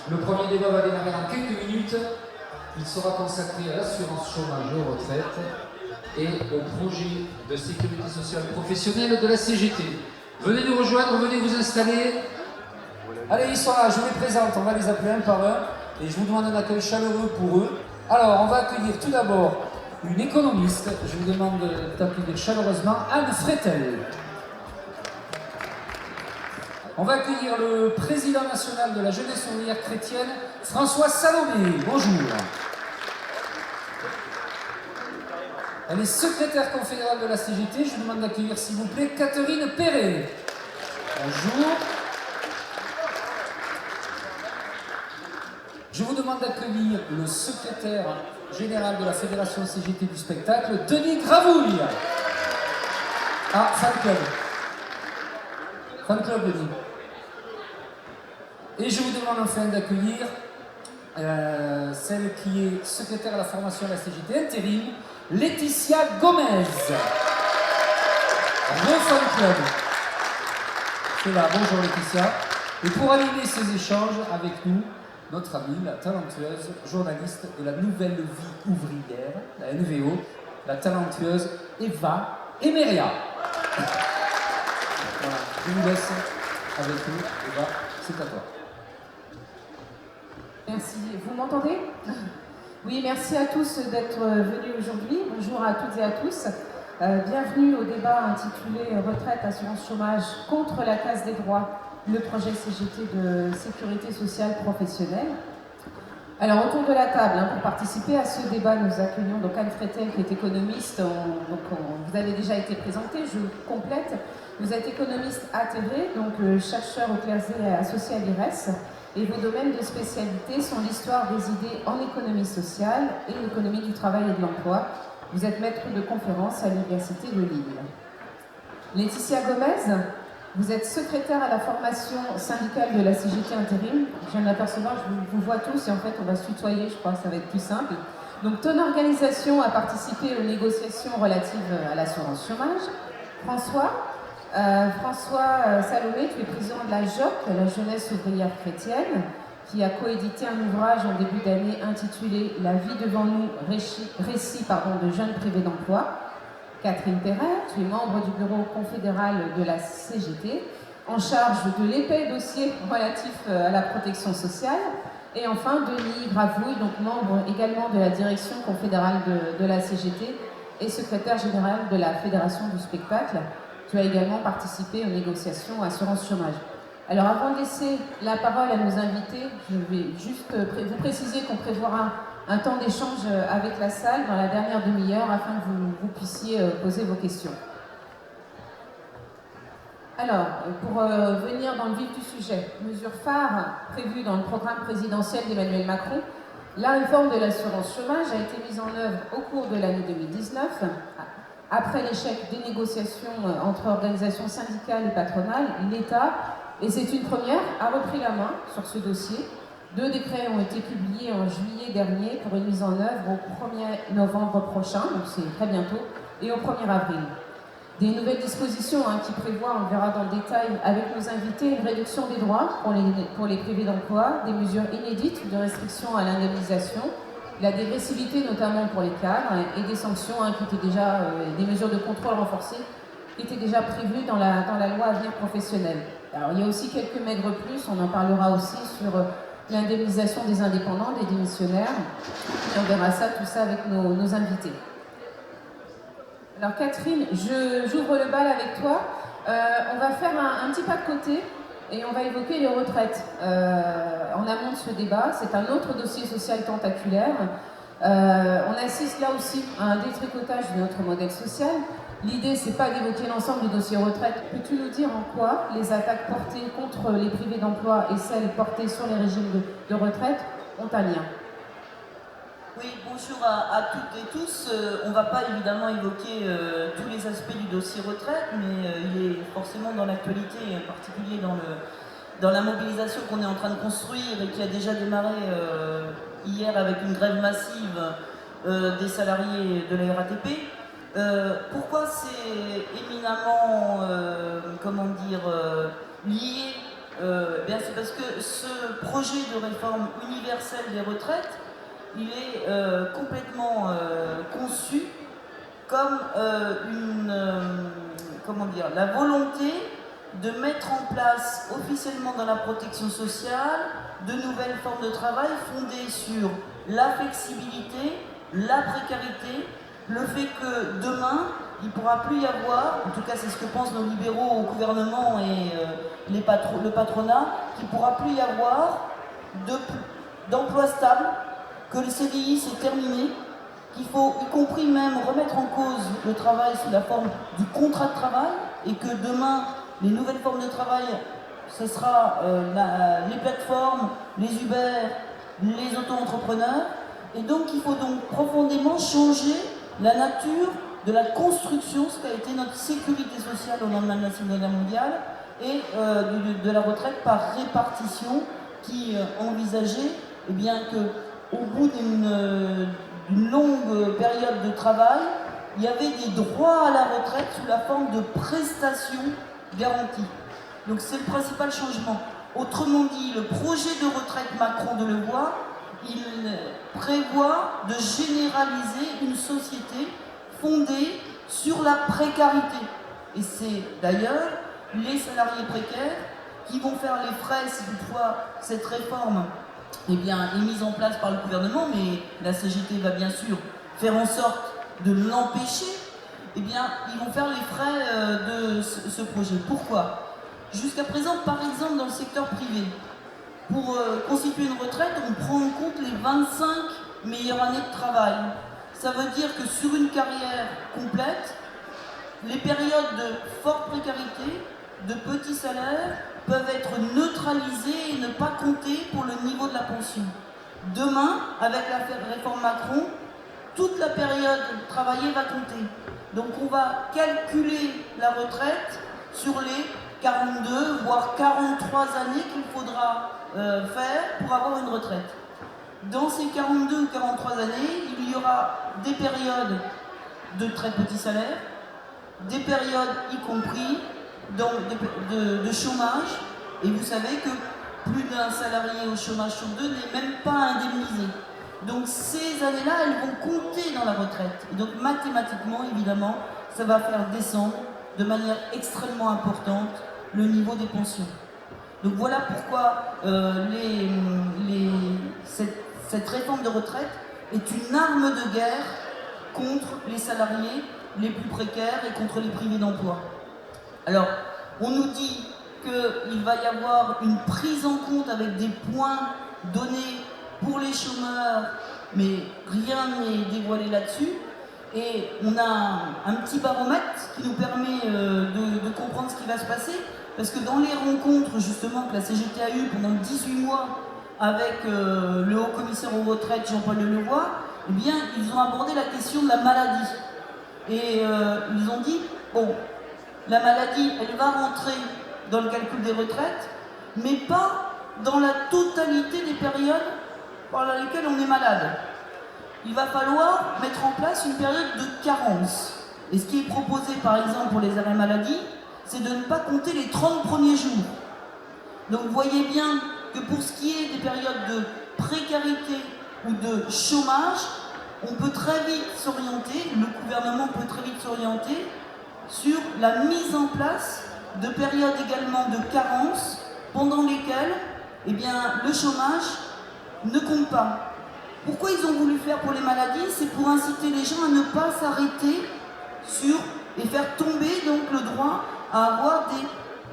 Le premier débat va démarrer dans quelques minutes. Il sera consacré à l'assurance chômage et aux retraites et au projet de sécurité sociale professionnelle de la CGT. Venez nous rejoindre, venez vous installer. Allez, ils sont là, je vous les présente, on va les appeler un par un et je vous demande un accueil chaleureux pour eux. Alors, on va accueillir tout d'abord une économiste. Je vous demande d'accueillir chaleureusement Anne Fretel. On va accueillir le président national de la jeunesse ouvrière chrétienne, François Salomé. Bonjour. Elle est secrétaire confédérale de la CGT. Je vous demande d'accueillir, s'il vous plaît, Catherine Perret. Bonjour. Je vous demande d'accueillir le secrétaire général de la Fédération CGT du spectacle, Denis Gravouille. Ah, fan club. Fan club, Denis. Et je vous demande enfin d'accueillir celle qui est secrétaire à la formation de la CGT intérim, Laetitia Gomez. Le fan club. C'est là, bonjour Laetitia. Et pour animer ces échanges avec nous, notre amie, la talentueuse journaliste de la Nouvelle Vie Ouvrière, la NVO, la talentueuse Eva Emeria. Voilà, je vous laisse avec nous, Eva, c'est à toi. Merci. Vous m'entendez? Oui, merci à tous d'être venus aujourd'hui. Bonjour à toutes et à tous. Bienvenue au débat intitulé Retraite, assurance chômage contre la casse des droits, le projet CGT de sécurité sociale professionnelle. Alors, autour de la table, pour participer à ce débat, nous accueillons donc Anne Fretel, qui est économiste. Vous avez déjà été présenté, je complète. Vous êtes économiste atterré, donc chercheur au Clergé associé à l'IRES. Et vos domaines de spécialité sont l'histoire des idées en économie sociale et l'économie du travail et de l'emploi. Vous êtes maître de conférence à l'Université de Lille. Laetitia Gomez, vous êtes secrétaire à la formation syndicale de la CGT intérim. Je viens de l'apercevoir, je vous vois tous et en fait on va se tutoyer, je crois que ça va être plus simple. Donc ton organisation a participé aux négociations relatives à l'assurance chômage. François Salomé, tu es président de la JOC, la jeunesse ouvrière chrétienne, qui a coédité un ouvrage en début d'année intitulé La vie devant nous, récit de jeunes privés d'emploi. Catherine Perret, tu es membre du bureau confédéral de la CGT, en charge de l'épais dossier relatif à la protection sociale. Et enfin, Denis Gravouille, donc membre également de la direction confédérale de la CGT et secrétaire général de la Fédération du spectacle. Tu as également participé aux négociations assurance chômage. Alors avant de laisser la parole à nos invités, je vais juste vous préciser qu'on prévoira un temps d'échange avec la salle dans la dernière demi-heure afin que vous puissiez poser vos questions. Alors, pour venir dans le vif du sujet, mesure phare prévue dans le programme présidentiel d'Emmanuel Macron, la réforme de l'assurance chômage a été mise en œuvre au cours de l'année 2019, après l'échec des négociations entre organisations syndicales et patronales. L'État, et c'est une première, a repris la main sur ce dossier. 2 décrets ont été publiés en juillet dernier pour une mise en œuvre au 1er novembre prochain, donc c'est très bientôt, et au 1er avril. Des nouvelles dispositions qui prévoient, on le verra dans le détail avec nos invités, une réduction des droits pour les privés d'emploi, des mesures inédites de restriction à l'indemnisation, la dégressivité notamment pour les cadres et des sanctions qui étaient déjà, des mesures de contrôle renforcées qui étaient déjà prévues dans la loi Avenir professionnel. Alors il y a aussi quelques maigres plus, on en parlera aussi sur l'indemnisation des indépendants, des démissionnaires, et on verra tout ça avec nos invités. Alors Catherine, j'ouvre le bal avec toi. On va faire un petit pas de côté et on va évoquer les retraites. En amont de ce débat, c'est un autre dossier social tentaculaire. On assiste là aussi à un détricotage de notre modèle social. L'idée, c'est pas d'évoquer l'ensemble du dossier retraite. Peux-tu nous dire en quoi les attaques portées contre les privés d'emploi et celles portées sur les régimes de retraite ont un lien? Oui, bonjour à toutes et tous. On ne va pas évidemment évoquer tous les aspects du dossier retraite, mais il est forcément dans l'actualité, en particulier dans la mobilisation qu'on est en train de construire et qui a déjà démarré hier avec une grève massive des salariés de la RATP. Pourquoi c'est éminemment, lié Bien, c'est parce que ce projet de réforme universelle des retraites, il est complètement conçu comme comment dire, la volonté de mettre en place officiellement dans la protection sociale de nouvelles formes de travail fondées sur la flexibilité, la précarité, le fait que demain, il ne pourra plus y avoir, en tout cas c'est ce que pensent nos libéraux au gouvernement et le patronat, qu'il ne pourra plus y avoir d'emploi stable, que le CDI c'est terminé, qu'il faut y compris même remettre en cause le travail sous la forme du contrat de travail et que demain, les nouvelles formes de travail, ce sera les plateformes, les Uber, les auto-entrepreneurs. Et donc il faut donc profondément changer la nature de la construction, ce qu'a été notre sécurité sociale au lendemain de la Seconde Guerre mondiale, et de la retraite par répartition qui envisageait eh bien, qu'au bout d'une longue période de travail, il y avait des droits à la retraite sous la forme de prestations garanties. Donc c'est le principal changement. Autrement dit, le projet de retraite Macron de Levoix, il prévoit de généraliser une société fondée sur la précarité. Et c'est d'ailleurs les salariés précaires qui vont faire les frais si toutefois cette réforme eh bien, est mise en place par le gouvernement, mais la CGT va bien sûr faire en sorte de l'empêcher. Eh bien, ils vont faire les frais de ce projet. Pourquoi ? Jusqu'à présent, par exemple, dans le secteur privé, pour constituer une retraite, on prend en compte les 25 meilleures années de travail. Ça veut dire que sur une carrière complète, les périodes de forte précarité, de petits salaires, peuvent être neutralisées et ne pas compter pour le niveau de la pension. Demain, avec la réforme Macron, toute la période travaillée va compter. Donc on va calculer la retraite sur les 42, voire 43 années qu'il faudra faire pour avoir une retraite. Dans ces 42 ou 43 années, il y aura des périodes de très petits salaires, des périodes y compris de chômage, et vous savez que plus d'un salarié au chômage sur deux n'est même pas indemnisé. Donc ces années-là, elles vont compter dans la retraite. Et donc mathématiquement, évidemment, ça va faire descendre de manière extrêmement importante le niveau des pensions. Donc voilà pourquoi cette réforme de retraite est une arme de guerre contre les salariés les plus précaires et contre les privés d'emploi. Alors, on nous dit qu'il va y avoir une prise en compte avec des points donnés pour les chômeurs, mais rien n'est dévoilé là-dessus. Et on a un petit baromètre qui nous permet de comprendre ce qui va se passer, parce que dans les rencontres justement que la CGT a eues pendant 18 mois avec le haut commissaire aux retraites Jean-Paul Delevoye, eh bien, ils ont abordé la question de la maladie. Et ils ont dit, bon, la maladie, elle va rentrer dans le calcul des retraites, mais pas dans la totalité des périodes pendant lesquelles on est malade. Il va falloir mettre en place une période de carence. Et ce qui est proposé, par exemple, pour les arrêts maladie, c'est de ne pas compter les 30 premiers jours. Donc vous voyez bien que pour ce qui est des périodes de précarité ou de chômage, on peut très vite s'orienter, le gouvernement peut très vite s'orienter sur la mise en place de périodes également de carence pendant lesquelles eh bien, le chômage ne compte pas. Pourquoi ils ont voulu faire pour les maladies? C'est pour inciter les gens à ne pas s'arrêter sur et faire tomber donc le droit à avoir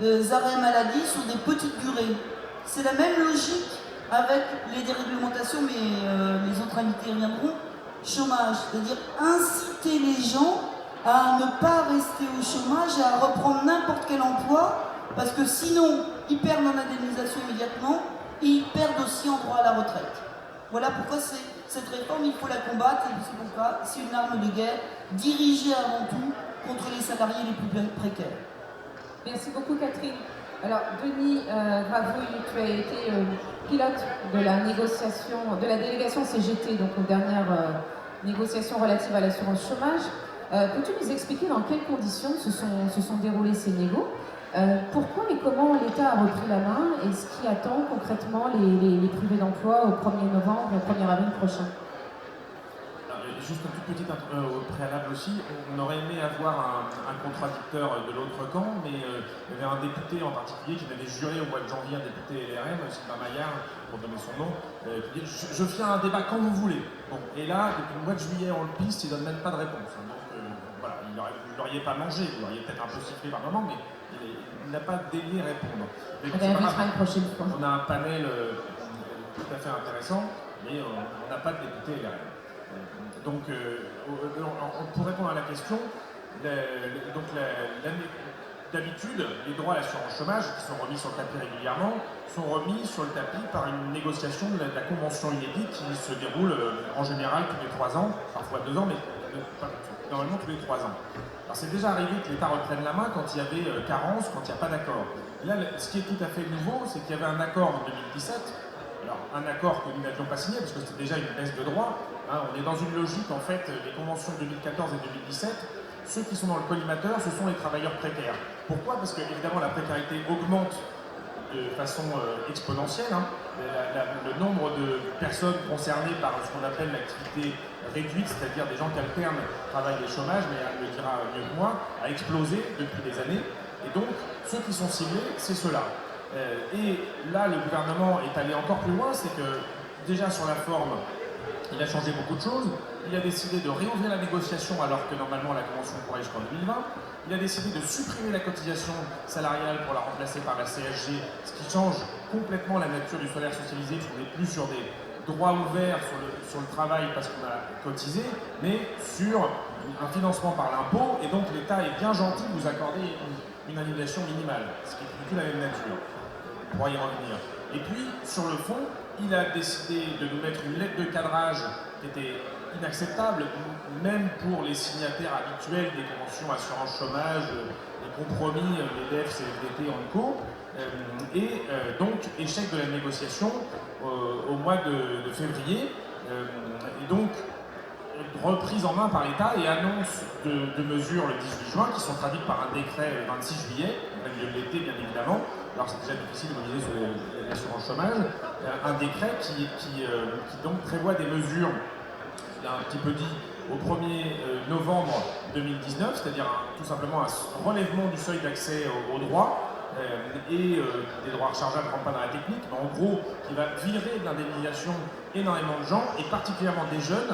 des arrêts maladie sur des petites durées. C'est la même logique avec les déréglementations, mais les autres invités reviendront. Chômage, c'est-à-dire inciter les gens à ne pas rester au chômage et à reprendre n'importe quel emploi, parce que sinon ils perdent en indemnisation immédiatement et ils perdent aussi en droit à la retraite. Voilà pourquoi cette réforme, il faut la combattre, et c'est pourquoi c'est une arme de guerre dirigée avant tout contre les salariés les plus précaires. Merci beaucoup Catherine. Alors Denis Gravouille, tu as été pilote de la négociation, de la délégation CGT, donc aux dernières négociations relatives à l'assurance chômage. Peux-tu nous expliquer dans quelles conditions se sont déroulées ces négos Pourquoi et comment l'État a repris la main et ce qui attend concrètement les privés d'emploi au 1er novembre et au 1er avril prochain? Juste un tout petit au préalable aussi, on aurait aimé avoir un contradicteur de l'autre camp, mais il y avait un député en particulier qui m'avait juré au mois de janvier, un député LRM, Sylvain Maillard, pour donner son nom, qui dit je fais un débat quand vous voulez. Bon, et là, depuis le mois de juillet, on le piste, il ne donne même pas de réponse. Donc voilà, vous ne l'auriez pas mangé, vous l'auriez peut-être un peu sifflé par moment, mais il n'a pas daigné répondre. On réinvitera une prochaine fois. On a un panel tout à fait intéressant, mais on n'a pas de député LRM. Donc, pour répondre à la question, d'habitude, les droits à l'assurance chômage, qui sont remis sur le tapis régulièrement, sont remis sur le tapis par une négociation de la convention inédite qui se déroule en général tous les 3 ans, parfois 2 ans, mais normalement tous les 3 ans. Alors c'est déjà arrivé que l'État reprenne la main quand il y avait carence, quand il n'y a pas d'accord. Là, ce qui est tout à fait nouveau, c'est qu'il y avait un accord en 2017, alors un accord que nous n'avions pas signé, parce que c'était déjà une baisse de droits. On est dans une logique, en fait, les conventions 2014 et 2017, ceux qui sont dans le collimateur, ce sont les travailleurs précaires. Pourquoi? Parce que, évidemment, la précarité augmente de façon exponentielle. Le nombre de personnes concernées par ce qu'on appelle l'activité réduite, c'est-à-dire des gens qui alternent travail et chômage, mais elle le dira mieux que moi, a explosé depuis des années. Et donc, ceux qui sont ciblés, c'est ceux-là. Et là, le gouvernement est allé encore plus loin, c'est que, déjà sur la forme, il a changé beaucoup de choses. Il a décidé de réouvrir la négociation alors que normalement la convention courait jusqu'en 2020. Il a décidé de supprimer la cotisation salariale pour la remplacer par la CSG, ce qui change complètement la nature du salaire socialisé. On n'est plus sur des droits ouverts sur le travail parce qu'on a cotisé, mais sur un financement par l'impôt. Et donc l'État est bien gentil de vous accorder une indemnisation minimale, ce qui est plutôt la même nature. On pourra y revenir. Et puis, sur le fond, il a décidé de nous mettre une lettre de cadrage qui était inacceptable, même pour les signataires habituels des conventions assurance chômage, les compromis, les DEF, CFDT, ENCO, et donc échec de la négociation au mois de février, et donc reprise en main par l'État et annonce de mesures le 18 juin qui sont traduites par un décret le 26 juillet, au milieu de l'été bien évidemment. Alors c'est déjà difficile de mobiliser sur l'assurance chômage, un décret qui donc prévoit des mesures, il a un petit peu dit, au 1er novembre 2019, c'est-à-dire tout simplement un relèvement du seuil d'accès aux droits et des droits rechargeables, ne rentre pas dans la technique, mais en gros qui va virer de l'indemnisation énormément de gens, et particulièrement des jeunes,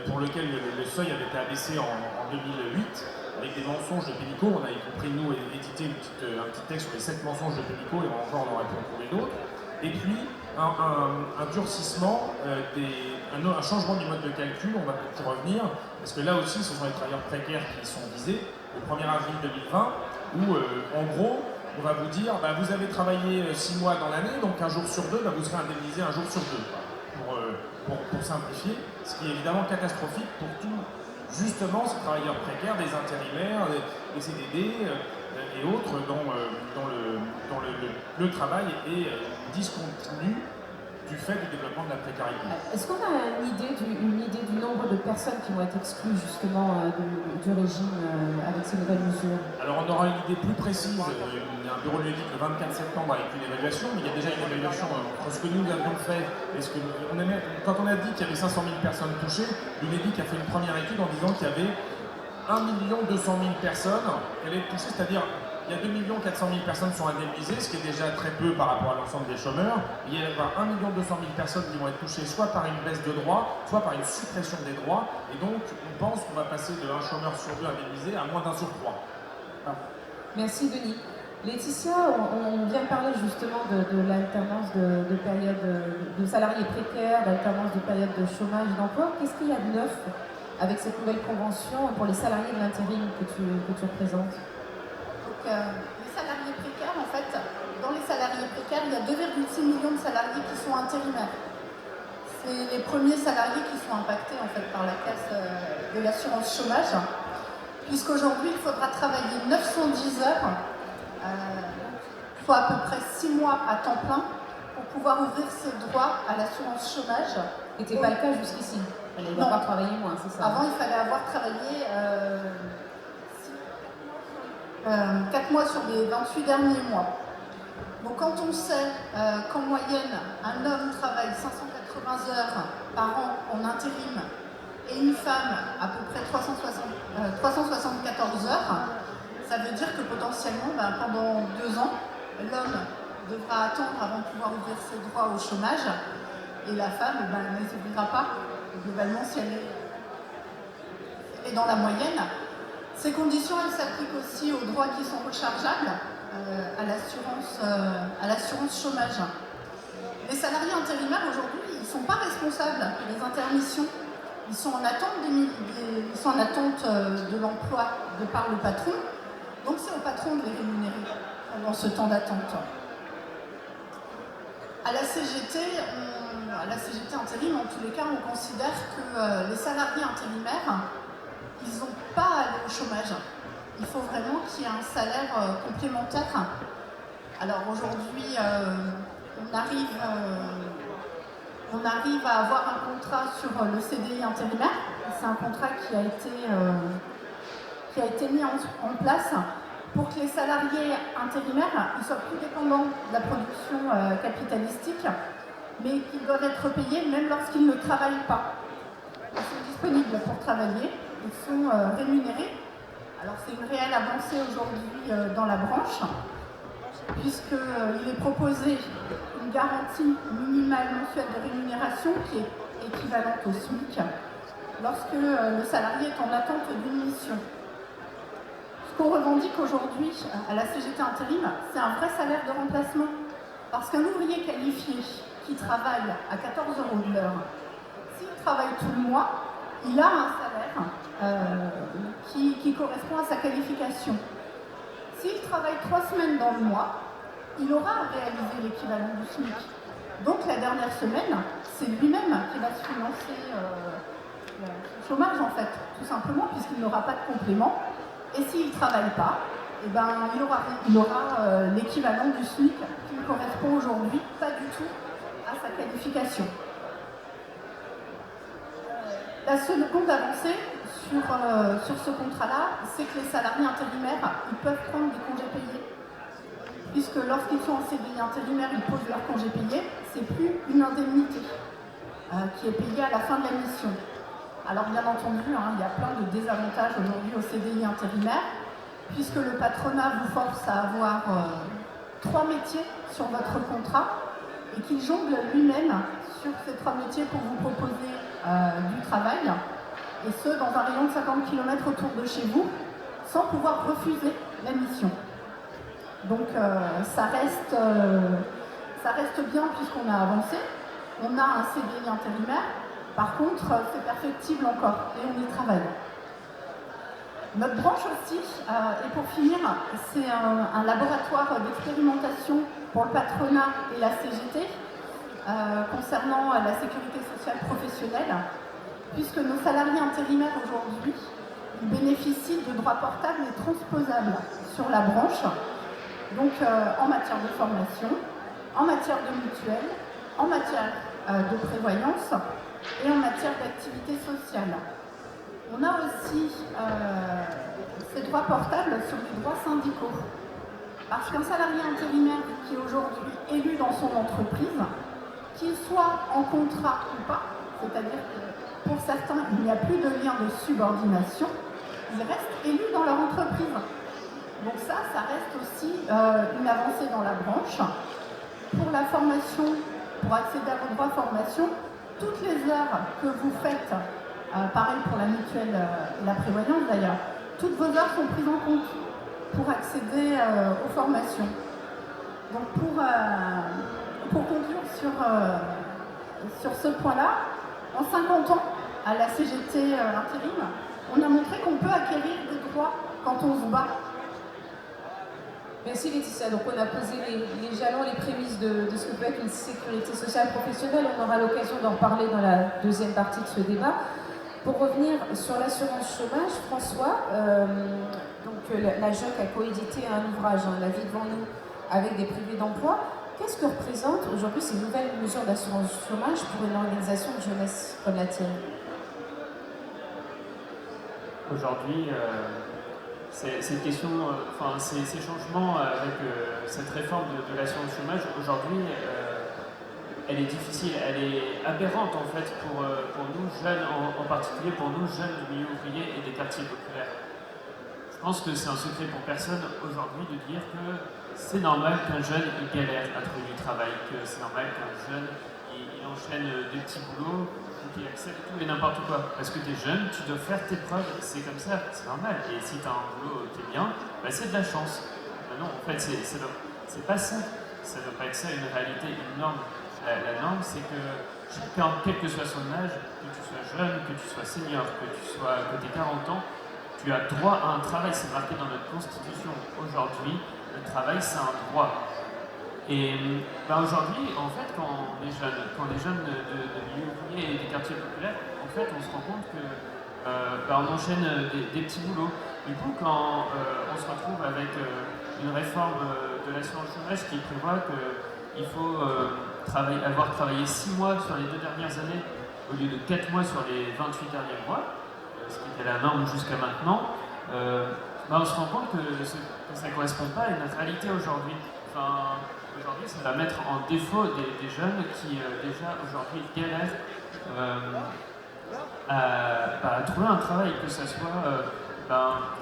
pour lesquels le seuil avait été abaissé en 2008, avec des mensonges de Pénicaud. On a y compris, nous, édité un petit texte sur les 7 mensonges de Pénicaud, et encore on aurait pu en trouver d'autres. Et puis, un durcissement, un changement du mode de calcul, on va peut-être y revenir, parce que là aussi, ce sont les travailleurs précaires qui sont visés, le 1er avril 2020, où, en gros, on va vous dire, vous avez travaillé 6 mois dans l'année, donc un jour sur 2, vous serez indemnisé un jour sur 2, pour simplifier, ce qui est évidemment catastrophique pour tous, justement, ces travailleurs précaires, des intérimaires, des CDD et autres, dont le travail est discontinu du fait du développement de la précarité. Est-ce qu'on a une idée du nombre de personnes qui vont être exclues justement du régime avec ces nouvelles mesures? Alors on aura une idée plus précise, il y a un bureau de l'éthique le 24 septembre avec une évaluation, mais il y a déjà une évaluation entre ce que nous avions fait et ce que quand on a dit qu'il y avait 500 000 personnes touchées, l'UNEDIC a fait une première étude en disant qu'il y avait 1 200 000 personnes qui allaient être touchées, c'est-à-dire il y a 2 400 000 personnes qui sont indemnisées, ce qui est déjà très peu par rapport à l'ensemble des chômeurs. Il y a 1 200 000 personnes qui vont être touchées soit par une baisse de droits, soit par une suppression des droits. Et donc, on pense qu'on va passer de 1 chômeur sur 2 indemnisé à moins d'1 sur 3. Merci Denis. Laetitia, on vient de parler justement de l'alternance de périodes de salariés précaires, d'alternance de périodes de chômage et d'emploi. Qu'est-ce qu'il y a de neuf avec cette nouvelle convention pour les salariés de l'intérim que tu représentes? Les salariés précaires, en fait, dans les salariés précaires, il y a 2,6 millions de salariés qui sont intérimaires. C'est les premiers salariés qui sont impactés en fait par la casse de l'assurance chômage, puisqu'aujourd'hui il faudra travailler 910 heures, soit à peu près 6 mois à temps plein, pour pouvoir ouvrir ses droits à l'assurance chômage. Ce n'était pas le cas jusqu'ici. Il fallait avoir travaillé moins, c'est ça? Avant, il fallait avoir travaillé 4 mois sur les 28 derniers mois. Donc quand on sait qu'en moyenne, un homme travaille 580 heures par an en intérim et une femme à peu près 374 heures, ça veut dire que potentiellement, pendant 2 ans, l'homme devra attendre avant de pouvoir ouvrir ses droits au chômage et la femme, elle ne les ouvrira pas, globalement, si elle est dans la moyenne. Ces conditions, elles s'appliquent aussi aux droits qui sont rechargeables à l'assurance chômage. Les salariés intérimaires aujourd'hui, ils ne sont pas responsables des intermissions. Ils sont en attente, de l'emploi de par le patron. Donc c'est au patron de les rémunérer pendant ce temps d'attente. À la CGT intérim, en tous les cas, on considère que les salariés intérimaires, ils n'ont pas à aller au chômage. Il faut vraiment qu'il y ait un salaire complémentaire. Alors aujourd'hui, on arrive à avoir un contrat sur le CDI intérimaire. C'est un contrat qui a été mis en place pour que les salariés intérimaires soient plus dépendants de la production capitalistique, mais qu'ils doivent être payés même lorsqu'ils ne travaillent pas. Ils sont disponibles pour travailler, ils sont rémunérés. Alors c'est une réelle avancée aujourd'hui dans la branche, puisqu'il est proposé une garantie minimale mensuelle de rémunération qui est équivalente au SMIC lorsque le salarié est en attente d'une mission. Ce qu'on revendique aujourd'hui à la CGT intérim, c'est un vrai salaire de remplacement. Parce qu'un ouvrier qualifié qui travaille à 14 € de l'heure, s'il travaille tout le mois, il a un salaire qui correspond à sa qualification. S'il travaille 3 semaines dans le mois, il aura réalisé l'équivalent du SMIC. Donc la dernière semaine, c'est lui-même qui va se financer le chômage en fait, tout simplement, puisqu'il n'aura pas de complément. Et s'il ne travaille pas, il aura l'équivalent du SMIC qui ne correspond aujourd'hui pas du tout à sa qualification. La seconde avancée sur ce contrat-là, c'est que les salariés intérimaires, ils peuvent prendre des congés payés. Puisque lorsqu'ils sont en CDI intérimaire, ils posent leur congé payé, c'est plus une indemnité qui est payée à la fin de la mission. Alors bien entendu, il y a plein de désavantages aujourd'hui au CDI intérimaire, puisque le patronat vous force à avoir 3 métiers sur votre contrat et qu'il jongle lui-même sur ces 3 métiers pour vous proposer du travail, et ce, dans un rayon de 50 km autour de chez vous, sans pouvoir refuser la mission. Donc ça reste bien puisqu'on a avancé. On a un CDI intérimaire. Par contre, c'est perfectible encore et on y travaille. Notre branche aussi, et pour finir, c'est un laboratoire d'expérimentation pour le patronat et la CGT concernant la sécurité sociale professionnelle, puisque nos salariés intérimaires aujourd'hui bénéficient de droits portables et transposables sur la branche. Donc en matière de formation, en matière de mutuelle, en matière de prévoyance et en matière d'activité sociale. On a aussi ces droits portables sur les droits syndicaux. Parce qu'un salarié intérimaire qui est aujourd'hui élu dans son entreprise, qu'il soit en contrat ou pas, c'est-à-dire que pour certains il n'y a plus de lien de subordination, ils restent élus dans leur entreprise. Donc ça reste aussi une avancée dans la branche. Pour la formation, pour accéder à vos droits formation, toutes les heures que vous faites, pareil pour la mutuelle et la prévoyance d'ailleurs, toutes vos heures sont prises en compte pour accéder aux formations. Donc pour conclure sur ce point-là, en 50 ans, à la CGT intérim, on a montré qu'on peut acquérir des droits quand on se bat. Merci Laetitia. Donc on a posé les jalons, les prémices de ce que peut être une sécurité sociale professionnelle. On aura l'occasion d'en reparler dans la deuxième partie de ce débat. Pour revenir sur l'assurance chômage, François, la JOC a coédité un ouvrage, La vie devant nous, avec des privés d'emploi. Qu'est-ce que représentent aujourd'hui ces nouvelles mesures d'assurance chômage pour une organisation de jeunesse comme la tienne? Aujourd'hui, cette question, ces changements avec cette réforme de l'assurance chômage, aujourd'hui, elle est difficile, elle est aberrante en fait pour nous jeunes, en particulier pour nous jeunes du milieu ouvrier et des quartiers populaires. Je pense que c'est un secret pour personne aujourd'hui de dire que c'est normal qu'un jeune il galère à trouver du travail, que c'est normal qu'un jeune il enchaîne des petits boulots, qu'il accepte tout et n'importe quoi. Parce que tu es jeune, tu dois faire tes preuves, c'est comme ça, c'est normal. Et si tu as un boulot qui est bien, bah, c'est de la chance. Bah non, en fait, c'est pas ça. Ça ne doit pas être ça une réalité, une norme. La norme, c'est que chacun, quel que soit son âge, que tu sois jeune, que tu sois senior, que tu aies 40 ans, tu as droit à un travail. C'est marqué dans notre Constitution. Aujourd'hui, le travail, c'est un droit. Et bah aujourd'hui, en fait, quand on est jeune de milieu ouvrier et des quartiers populaires, en fait, on se rend compte que on enchaîne des petits boulots. Du coup, quand on se retrouve avec une réforme de l'assurance chômage qui prévoit qu'il faut avoir travaillé 6 mois sur les 2 dernières années au lieu de 4 mois sur les 28 derniers mois, ce qui était la norme jusqu'à maintenant, on se rend compte que ça ne correspond pas à une réalité aujourd'hui. Aujourd'hui, ça va mettre en défaut des jeunes qui déjà aujourd'hui galèrent à trouver un travail, que ce soit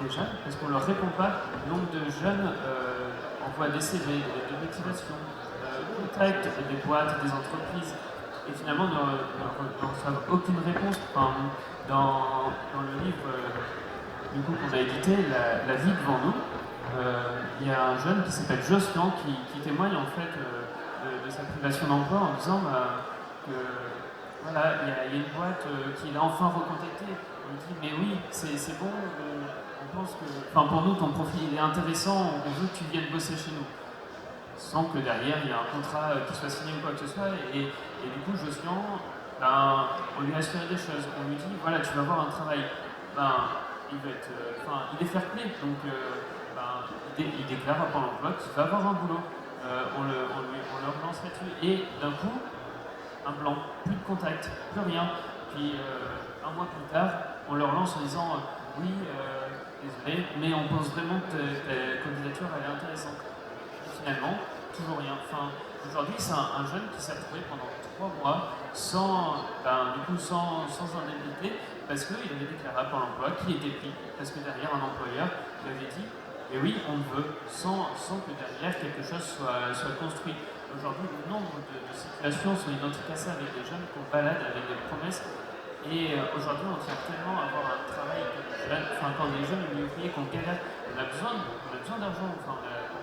des jeunes, parce qu'on ne leur répond pas. Le nombre de jeunes envoient des CV, de motivation, contactent des boîtes, des entreprises, et finalement ne reçoivent aucune réponse. Dans le livre qu'on a édité, La vie devant nous, il y a un jeune qui s'appelle Joslan qui témoigne en fait de sa privation d'emploi en disant que voilà, il y a une boîte qui l'a enfin recontacté. On lui dit mais oui, c'est bon, on pense que, pour nous ton profil il est intéressant, on veut que tu viennes bosser chez nous. Sans que derrière il y ait un contrat qui soit signé ou quoi que ce soit. Et du coup Joslan, on lui a assuré des choses. On lui dit voilà, tu vas avoir un travail. Il est fair play, donc il déclare à Pôle emploi qu'il va avoir un boulot. On le relance là-dessus. Et d'un coup, un blanc, plus de contact, plus rien. Puis un mois plus tard, on le relance en disant oui, désolé, mais on pense vraiment que ta candidature elle est intéressante. Et finalement, toujours rien. Aujourd'hui, c'est un jeune qui s'est retrouvé pendant 3 mois sans indemnité parce qu'il avait déclaré à Pôle emploi qu'il était pris. Parce que derrière, un employeur lui avait dit et oui, on le veut, sans que derrière quelque chose soit construit. Aujourd'hui, le nombre de situations sont identiques avec des jeunes qu'on balade avec des promesses. Et aujourd'hui, on tient tellement à avoir un travail quand les jeunes ouvriers qu'on galère, on a besoin d'argent pour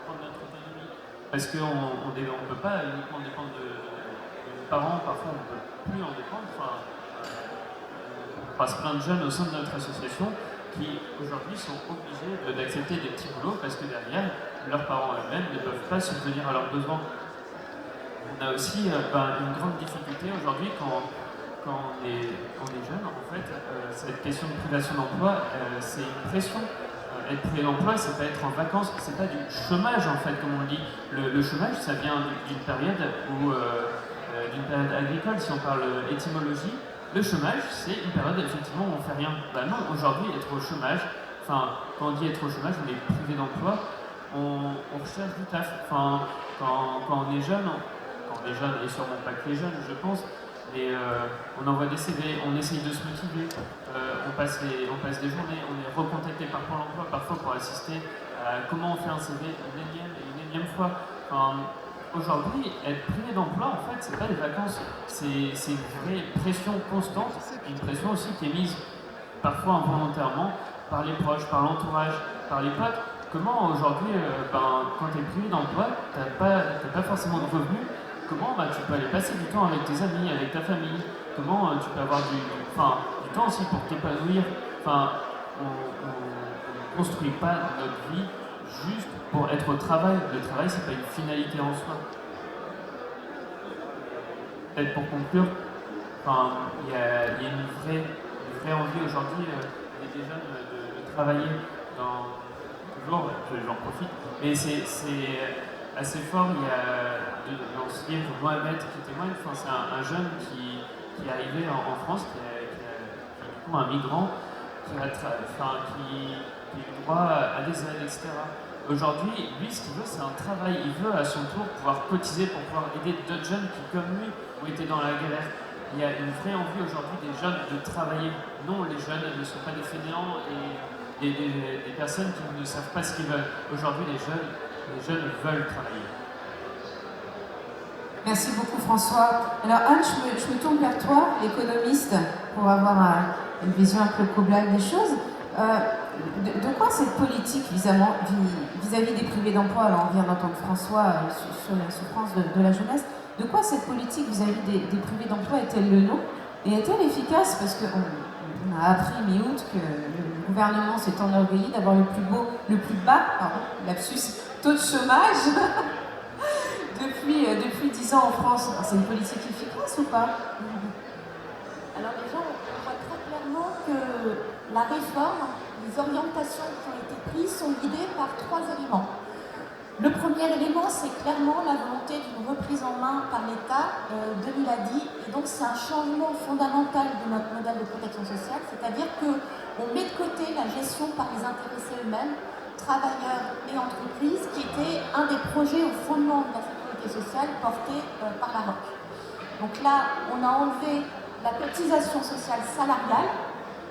prendre notre autonomie. Parce qu'on ne peut pas uniquement dépendre de nos parents, parfois on ne peut plus en dépendre. On passe plein de jeunes au sein de notre association qui aujourd'hui sont obligés d'accepter des petits boulots parce que derrière, leurs parents eux-mêmes ne peuvent pas subvenir à leurs besoins. On a aussi une grande difficulté aujourd'hui quand on est jeune, en fait, cette question de privation d'emploi, c'est une pression. Être privé d'emploi, c'est pas être en vacances, c'est pas du chômage en fait, comme on le dit. Le chômage, ça vient d'une période agricole, si on parle étymologie. Le chômage, c'est une période effectivement où on fait rien. Non, aujourd'hui, être au chômage, quand on dit être au chômage, on est privé d'emploi, on recherche du taf. Quand on est jeune, et sûrement pas que les jeunes, je pense, mais on envoie des CV, on essaye de se motiver, on passe des journées, on est recontacté par Pôle emploi parfois pour assister à comment on fait un CV une énième fois. Aujourd'hui, être privé d'emploi, en fait, c'est pas des vacances, c'est une vraie pression constante, une pression aussi qui est mise parfois involontairement par les proches, par l'entourage, par les potes. Comment aujourd'hui, quand tu es privé d'emploi, tu n'as pas forcément de revenus, comment tu peux aller passer du temps avec tes amis, avec ta famille, comment tu peux avoir du temps aussi pour t'épanouir. On ne construit pas notre vie juste pour être au travail. Le travail, c'est pas une finalité en soi. Peut-être pour conclure, il y a une vraie envie aujourd'hui des jeunes de travailler toujours, j'en profite, mais c'est assez fort. Il y a dans ce livre Mohamed qui témoigne, c'est un jeune qui est arrivé en France, qui est du coup un migrant, qui puis le droit à des aides, etc. Aujourd'hui, lui, ce qu'il veut, c'est un travail. Il veut à son tour pouvoir cotiser pour pouvoir aider d'autres jeunes qui, comme lui, ont été dans la galère. Il y a une vraie envie aujourd'hui des jeunes de travailler. Non, les jeunes ne sont pas des fainéants et des personnes qui ne savent pas ce qu'ils veulent. Aujourd'hui, les jeunes veulent travailler. Merci beaucoup François. Alors Anne, je me tourne vers toi, l'économiste, pour avoir une vision un peu globale des choses. De quoi cette politique vis-à-vis des privés d'emploi, alors on vient d'entendre François sur la souffrance de la jeunesse, de quoi cette politique vis-à-vis des privés d'emploi est-elle le nom et est-elle efficace? Parce qu'on a appris mi-août que le gouvernement s'est enorgueilli d'avoir le plus bas, lapsus, taux de chômage depuis 10 ans en France. C'est une politique efficace ou pas? Alors déjà, on voit très clairement que la réforme, les orientations qui ont été prises sont guidées par 3 éléments. Le premier élément, c'est clairement la volonté d'une reprise en main par l'État, Denis l'a dit, et donc c'est un changement fondamental de notre modèle de protection sociale, c'est-à-dire qu'on met de côté la gestion par les intéressés eux-mêmes, travailleurs et entreprises, qui était un des projets au fondement de la sécurité sociale porté par la ROC. Donc là, on a enlevé la cotisation sociale salariale,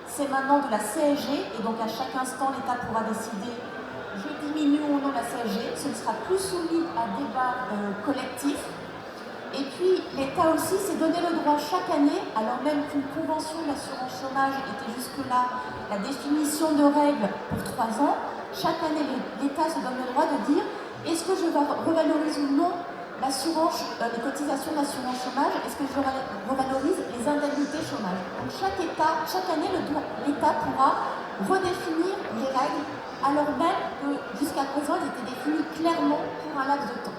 c'est maintenant de la CSG, et donc à chaque instant, l'État pourra décider je diminue ou non la CSG, ce ne sera plus soumis à débat collectif. Et puis l'État aussi s'est donné le droit chaque année, alors même qu'une convention d'assurance chômage était jusque-là la définition de règles pour 3 ans, chaque année l'État se donne le droit de dire est-ce que je revalorise ou non l'assurance, les cotisations d'assurance chômage, est-ce que je revalorise les indemnités chômage. Donc chaque année l'État pourra redéfinir les règles alors même que jusqu'à présent, elles étaient définies clairement pour un laps de temps.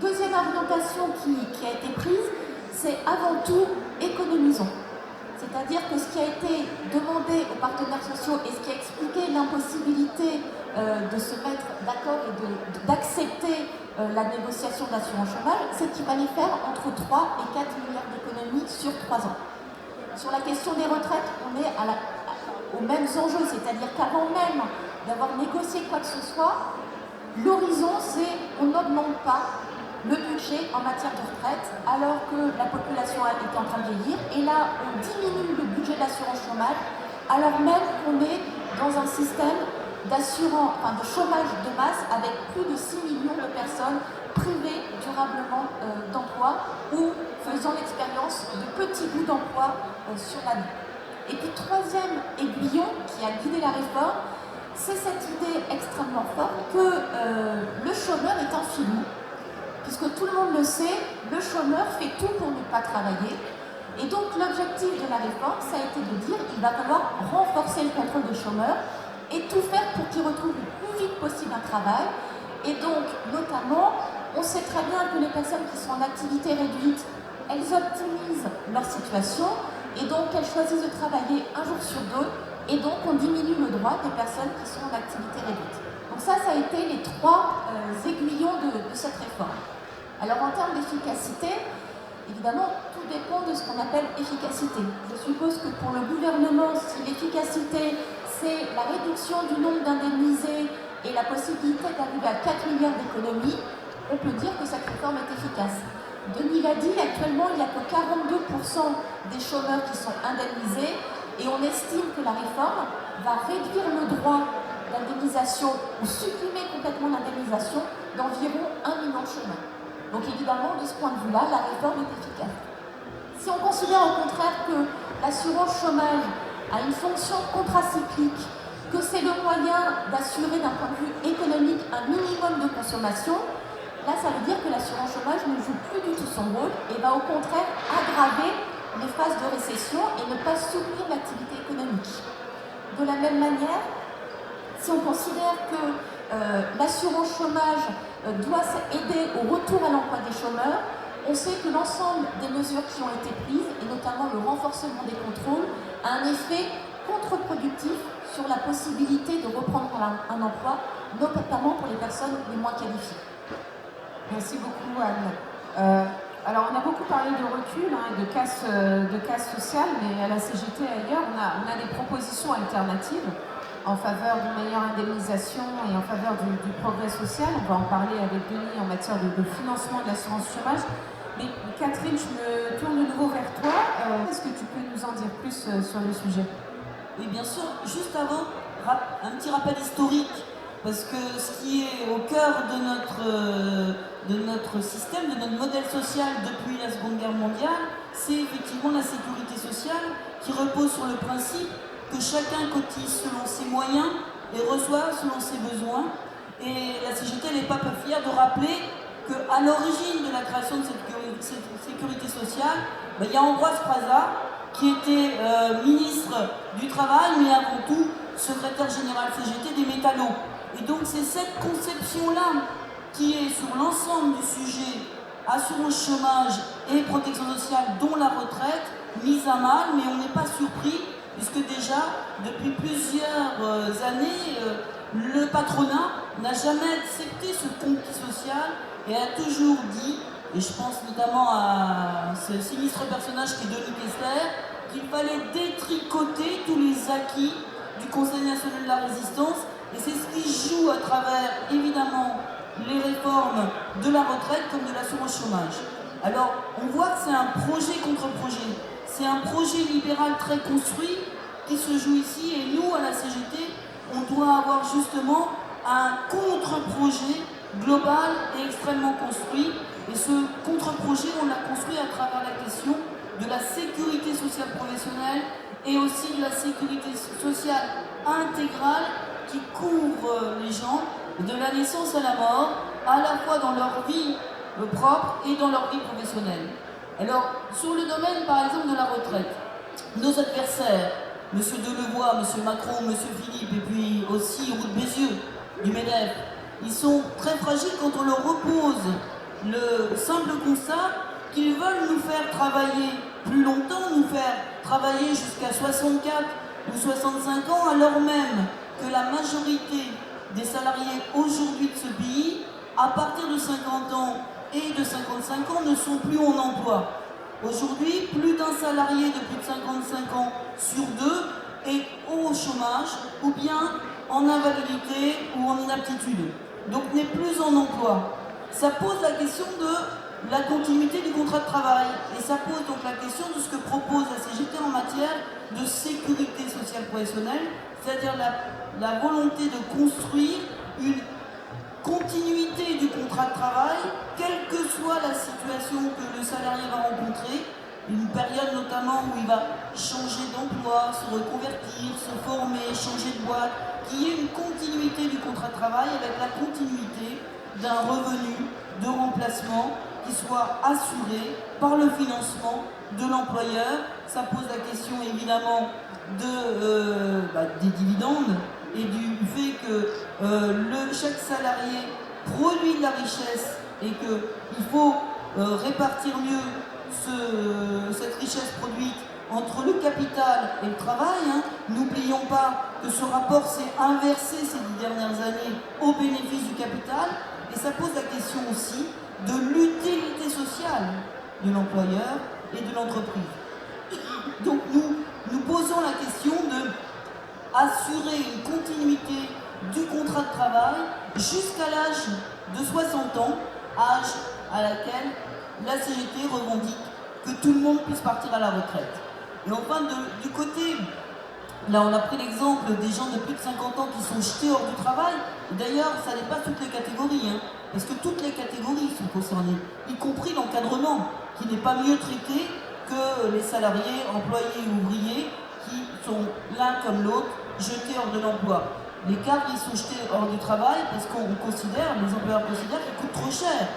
Deuxième orientation qui a été prise, c'est avant tout économisons. C'est-à-dire que ce qui a été demandé aux partenaires sociaux et ce qui a expliqué l'impossibilité de se mettre d'accord et d'accepter la négociation de l'assurance chômage, c'est qu'il fallait faire entre 3 et 4 milliards d'économies sur 3 ans. Sur la question des retraites, on est aux mêmes enjeux, c'est-à-dire qu'avant même d'avoir négocié quoi que ce soit, l'horizon c'est on n'augmente pas le budget en matière de retraite alors que la population est en train de vieillir et là on diminue le budget de l'assurance chômage alors même qu'on est dans un système de chômage de masse avec plus de 6 millions de personnes privées durablement d'emploi ou faisant l'expérience de petits bouts d'emploi sur l'année. Et puis troisième aiguillon qui a guidé la réforme, c'est cette idée extrêmement forte que le chômeur est un filou, puisque tout le monde le sait, le chômeur fait tout pour ne pas travailler. Et donc l'objectif de la réforme, ça a été de dire qu'il va falloir renforcer le contrôle des chômeurs et tout faire pour qu'ils retrouvent le plus vite possible un travail. Et donc, notamment, on sait très bien que les personnes qui sont en activité réduite, elles optimisent leur situation et donc elles choisissent de travailler un jour sur 2. Et donc, on diminue le droit des personnes qui sont en activité réduite. Donc ça a été les 3 aiguillons de cette réforme. Alors, en termes d'efficacité, évidemment, tout dépend de ce qu'on appelle efficacité. Je suppose que pour le gouvernement, si l'efficacité, c'est la réduction du nombre d'indemnisés et la possibilité d'arriver à 4 milliards d'économies, on peut dire que cette réforme est efficace. Denis l'a dit, actuellement, il n'y a que 42% des chômeurs qui sont indemnisés. Et on estime que la réforme va réduire le droit d'indemnisation ou supprimer complètement l'indemnisation d'environ 1 million de chômeurs. Donc évidemment, de ce point de vue-là, la réforme est efficace. Si on considère au contraire que l'assurance chômage a une fonction contracyclique, que c'est le moyen d'assurer d'un point de vue économique un minimum de consommation, là ça veut dire que l'assurance chômage ne joue plus du tout son rôle et va au contraire aggraver les phases de récession et ne pas soutenir l'activité économique. De la même manière, si on considère que l'assurance chômage doit aider au retour à l'emploi des chômeurs, on sait que l'ensemble des mesures qui ont été prises, et notamment le renforcement des contrôles, a un effet contre-productif sur la possibilité de reprendre un emploi, notamment pour les personnes les moins qualifiées. Merci beaucoup Anne. Alors on a beaucoup parlé de recul et de casse sociale, mais à la CGT et ailleurs, on a des propositions alternatives. en faveur d'une meilleure indemnisation et en faveur du progrès social. On va en parler avec Denis en matière de financement de l'assurance chômage. Mais Catherine, je me tourne de nouveau vers toi. Est-ce que tu peux nous en dire plus sur le sujet? Oui, bien sûr. Juste avant, un petit rappel historique, parce que ce qui est au cœur de notre système, de notre modèle social depuis la Seconde Guerre mondiale, c'est effectivement la sécurité sociale qui repose sur le principe que chacun cotise selon ses moyens et reçoit selon ses besoins. Et la CGT n'est pas peu fière de rappeler qu'à l'origine de la création de cette sécurité sociale, il y a Ambroise Croizat qui était ministre du Travail, mais avant tout secrétaire général CGT des métallos. Et donc c'est cette conception-là qui est sur l'ensemble du sujet assurance chômage et protection sociale, dont la retraite, mise à mal, mais on n'est pas surpris, puisque déjà, depuis plusieurs années, le patronat n'a jamais accepté ce conquis social et a toujours dit, et je pense notamment à ce sinistre personnage qui est Denis Kessler, qu'il fallait détricoter tous les acquis du Conseil national de la résistance, et c'est ce qui joue à travers, évidemment, les réformes de la retraite comme de l'assurance chômage. Alors, on voit que c'est un projet contre projet. C'est un projet libéral très construit qui se joue ici, et nous, à la CGT, on doit avoir justement un contre-projet global et extrêmement construit. Et ce contre-projet, on l'a construit à travers la question de la sécurité sociale professionnelle et aussi de la sécurité sociale intégrale qui couvre les gens de la naissance à la mort, à la fois dans leur vie propre et dans leur vie professionnelle. Alors, sur le domaine, par exemple, de la retraite, nos adversaires, M. Delevoye, M. Macron, M. Philippe, et puis aussi Roux de Bézieux, du MEDEF, ils sont très fragiles quand on leur oppose le simple constat qu'ils veulent nous faire travailler plus longtemps, nous faire travailler jusqu'à 64 ou 65 ans, alors même que la majorité des salariés aujourd'hui de ce pays, à partir de 50 ans et de 55 ans, ne sont plus en emploi. Aujourd'hui, plus d'un salarié de plus de 55 ans sur deux est au chômage ou bien en invalidité ou en inaptitude, donc n'est plus en emploi. Ça pose la question de la continuité du contrat de travail et ça pose donc la question de ce que propose la CGT en matière de sécurité sociale professionnelle, c'est-à-dire la volonté de construire une continuité du contrat de travail, quelle que soit la situation que le salarié va rencontrer, une période notamment où il va changer d'emploi, se reconvertir, se former, changer de boîte, qu'il y ait une continuité du contrat de travail avec la continuité d'un revenu de remplacement qui soit assuré par le financement de l'employeur. Ça pose la question évidemment des dividendes et du fait que chaque salarié produit de la richesse et qu'il faut répartir mieux cette richesse produite entre le capital et le travail. N'oublions pas que ce rapport s'est inversé ces 10 dernières années au bénéfice du capital et ça pose la question aussi de l'utilité sociale de l'employeur et de l'entreprise. Donc nous posons la question de assurer une continuité du contrat de travail jusqu'à l'âge de 60 ans, âge à laquelle la CGT revendique que tout le monde puisse partir à la retraite. Et enfin, du côté, là on a pris l'exemple des gens de plus de 50 ans qui sont jetés hors du travail. D'ailleurs, ça n'est pas toutes les catégories, parce que toutes les catégories sont concernées, y compris l'encadrement, qui n'est pas mieux traité que les salariés, employés ou ouvriers, qui sont l'un comme l'autre jetés hors de l'emploi. Les cadres, ils sont jetés hors du travail parce qu'on considère, les employeurs considèrent qu'ils coûtent trop cher,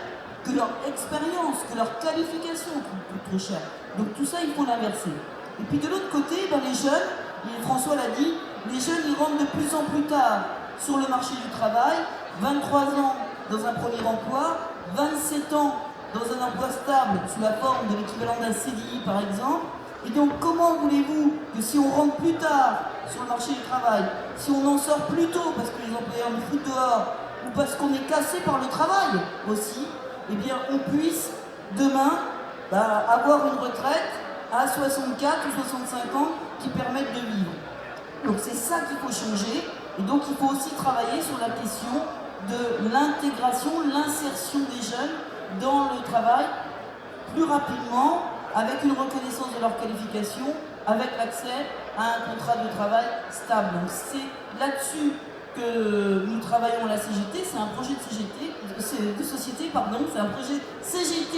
que leur expérience, que leur qualification coûte trop cher. Donc tout ça, il faut l'inverser. Et puis de l'autre côté, les jeunes, et François l'a dit, les jeunes, ils rentrent de plus en plus tard sur le marché du travail, 23 ans dans un premier emploi, 27 ans dans un emploi stable sous la forme de l'équivalent d'un CDI par exemple. Et donc comment voulez-vous que si on rentre plus tard sur le marché du travail, si on en sort plus tôt parce que les employeurs nous foutent dehors ou parce qu'on est cassé par le travail aussi, eh bien on puisse demain avoir une retraite à 64 ou 65 ans qui permettent de vivre. Donc c'est ça qu'il faut changer. Et donc il faut aussi travailler sur la question de l'intégration, l'insertion des jeunes dans le travail plus rapidement, avec une reconnaissance de leur qualification, avec l'accès à un contrat de travail stable. Donc c'est là-dessus que nous travaillons à la CGT, c'est un projet de société, c'est un projet CGT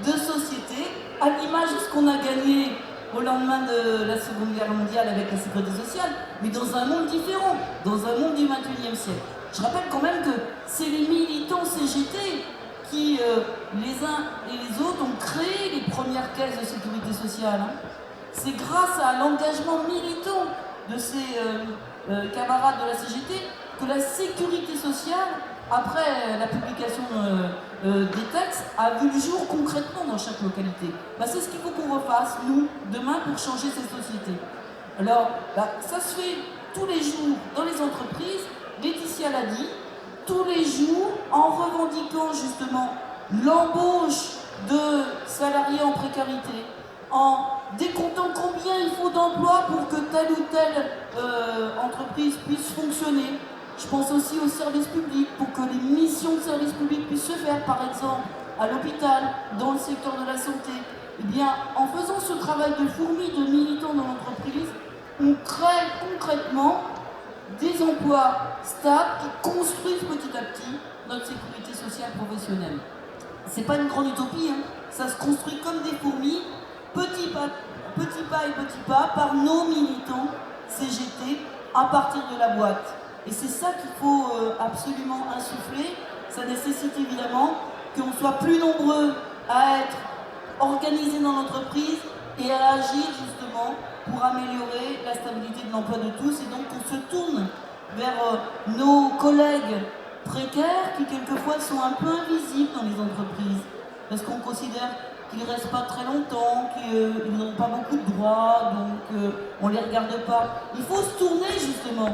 de société, à l'image de ce qu'on a gagné au lendemain de la Seconde Guerre mondiale avec la sécurité sociale, mais dans un monde différent, dans un monde du XXIe siècle. Je rappelle quand même que c'est les militants CGT qui, les uns et les autres, ont créé les premières caisses de sécurité sociale. Hein. C'est grâce à l'engagement militant de ces camarades de la CGT que la sécurité sociale, après la publication des textes, a vu le jour concrètement dans chaque localité. Bah, c'est ce qu'il faut qu'on refasse, nous, demain, pour changer cette société. Alors, ça se fait tous les jours dans les entreprises, Laetitia l'a dit, tous les jours, en revendiquant justement l'embauche de salariés en précarité, en décomptant combien il faut d'emplois pour que telle ou telle entreprise puisse fonctionner. Je pense aussi aux services publics, pour que les missions de service public puissent se faire, par exemple, à l'hôpital, dans le secteur de la santé. Eh bien, en faisant ce travail de fourmi de militants dans l'entreprise, on crée concrètement des emplois stables qui construisent petit à petit notre sécurité sociale professionnelle. C'est pas une grande utopie, hein. Ça se construit comme des fourmis, petit pas et petit pas, par nos militants CGT, à partir de la boîte. Et c'est ça qu'il faut absolument insuffler. Ça nécessite évidemment qu'on soit plus nombreux à être organisés dans l'entreprise et à agir justement pour améliorer la stabilité de l'emploi de tous. Et donc on se tourne vers nos collègues précaires qui quelquefois sont un peu invisibles dans les entreprises. Parce qu'on considère qu'ils ne restent pas très longtemps, qu'ils n'ont pas beaucoup de droits, donc on ne les regarde pas. Il faut se tourner justement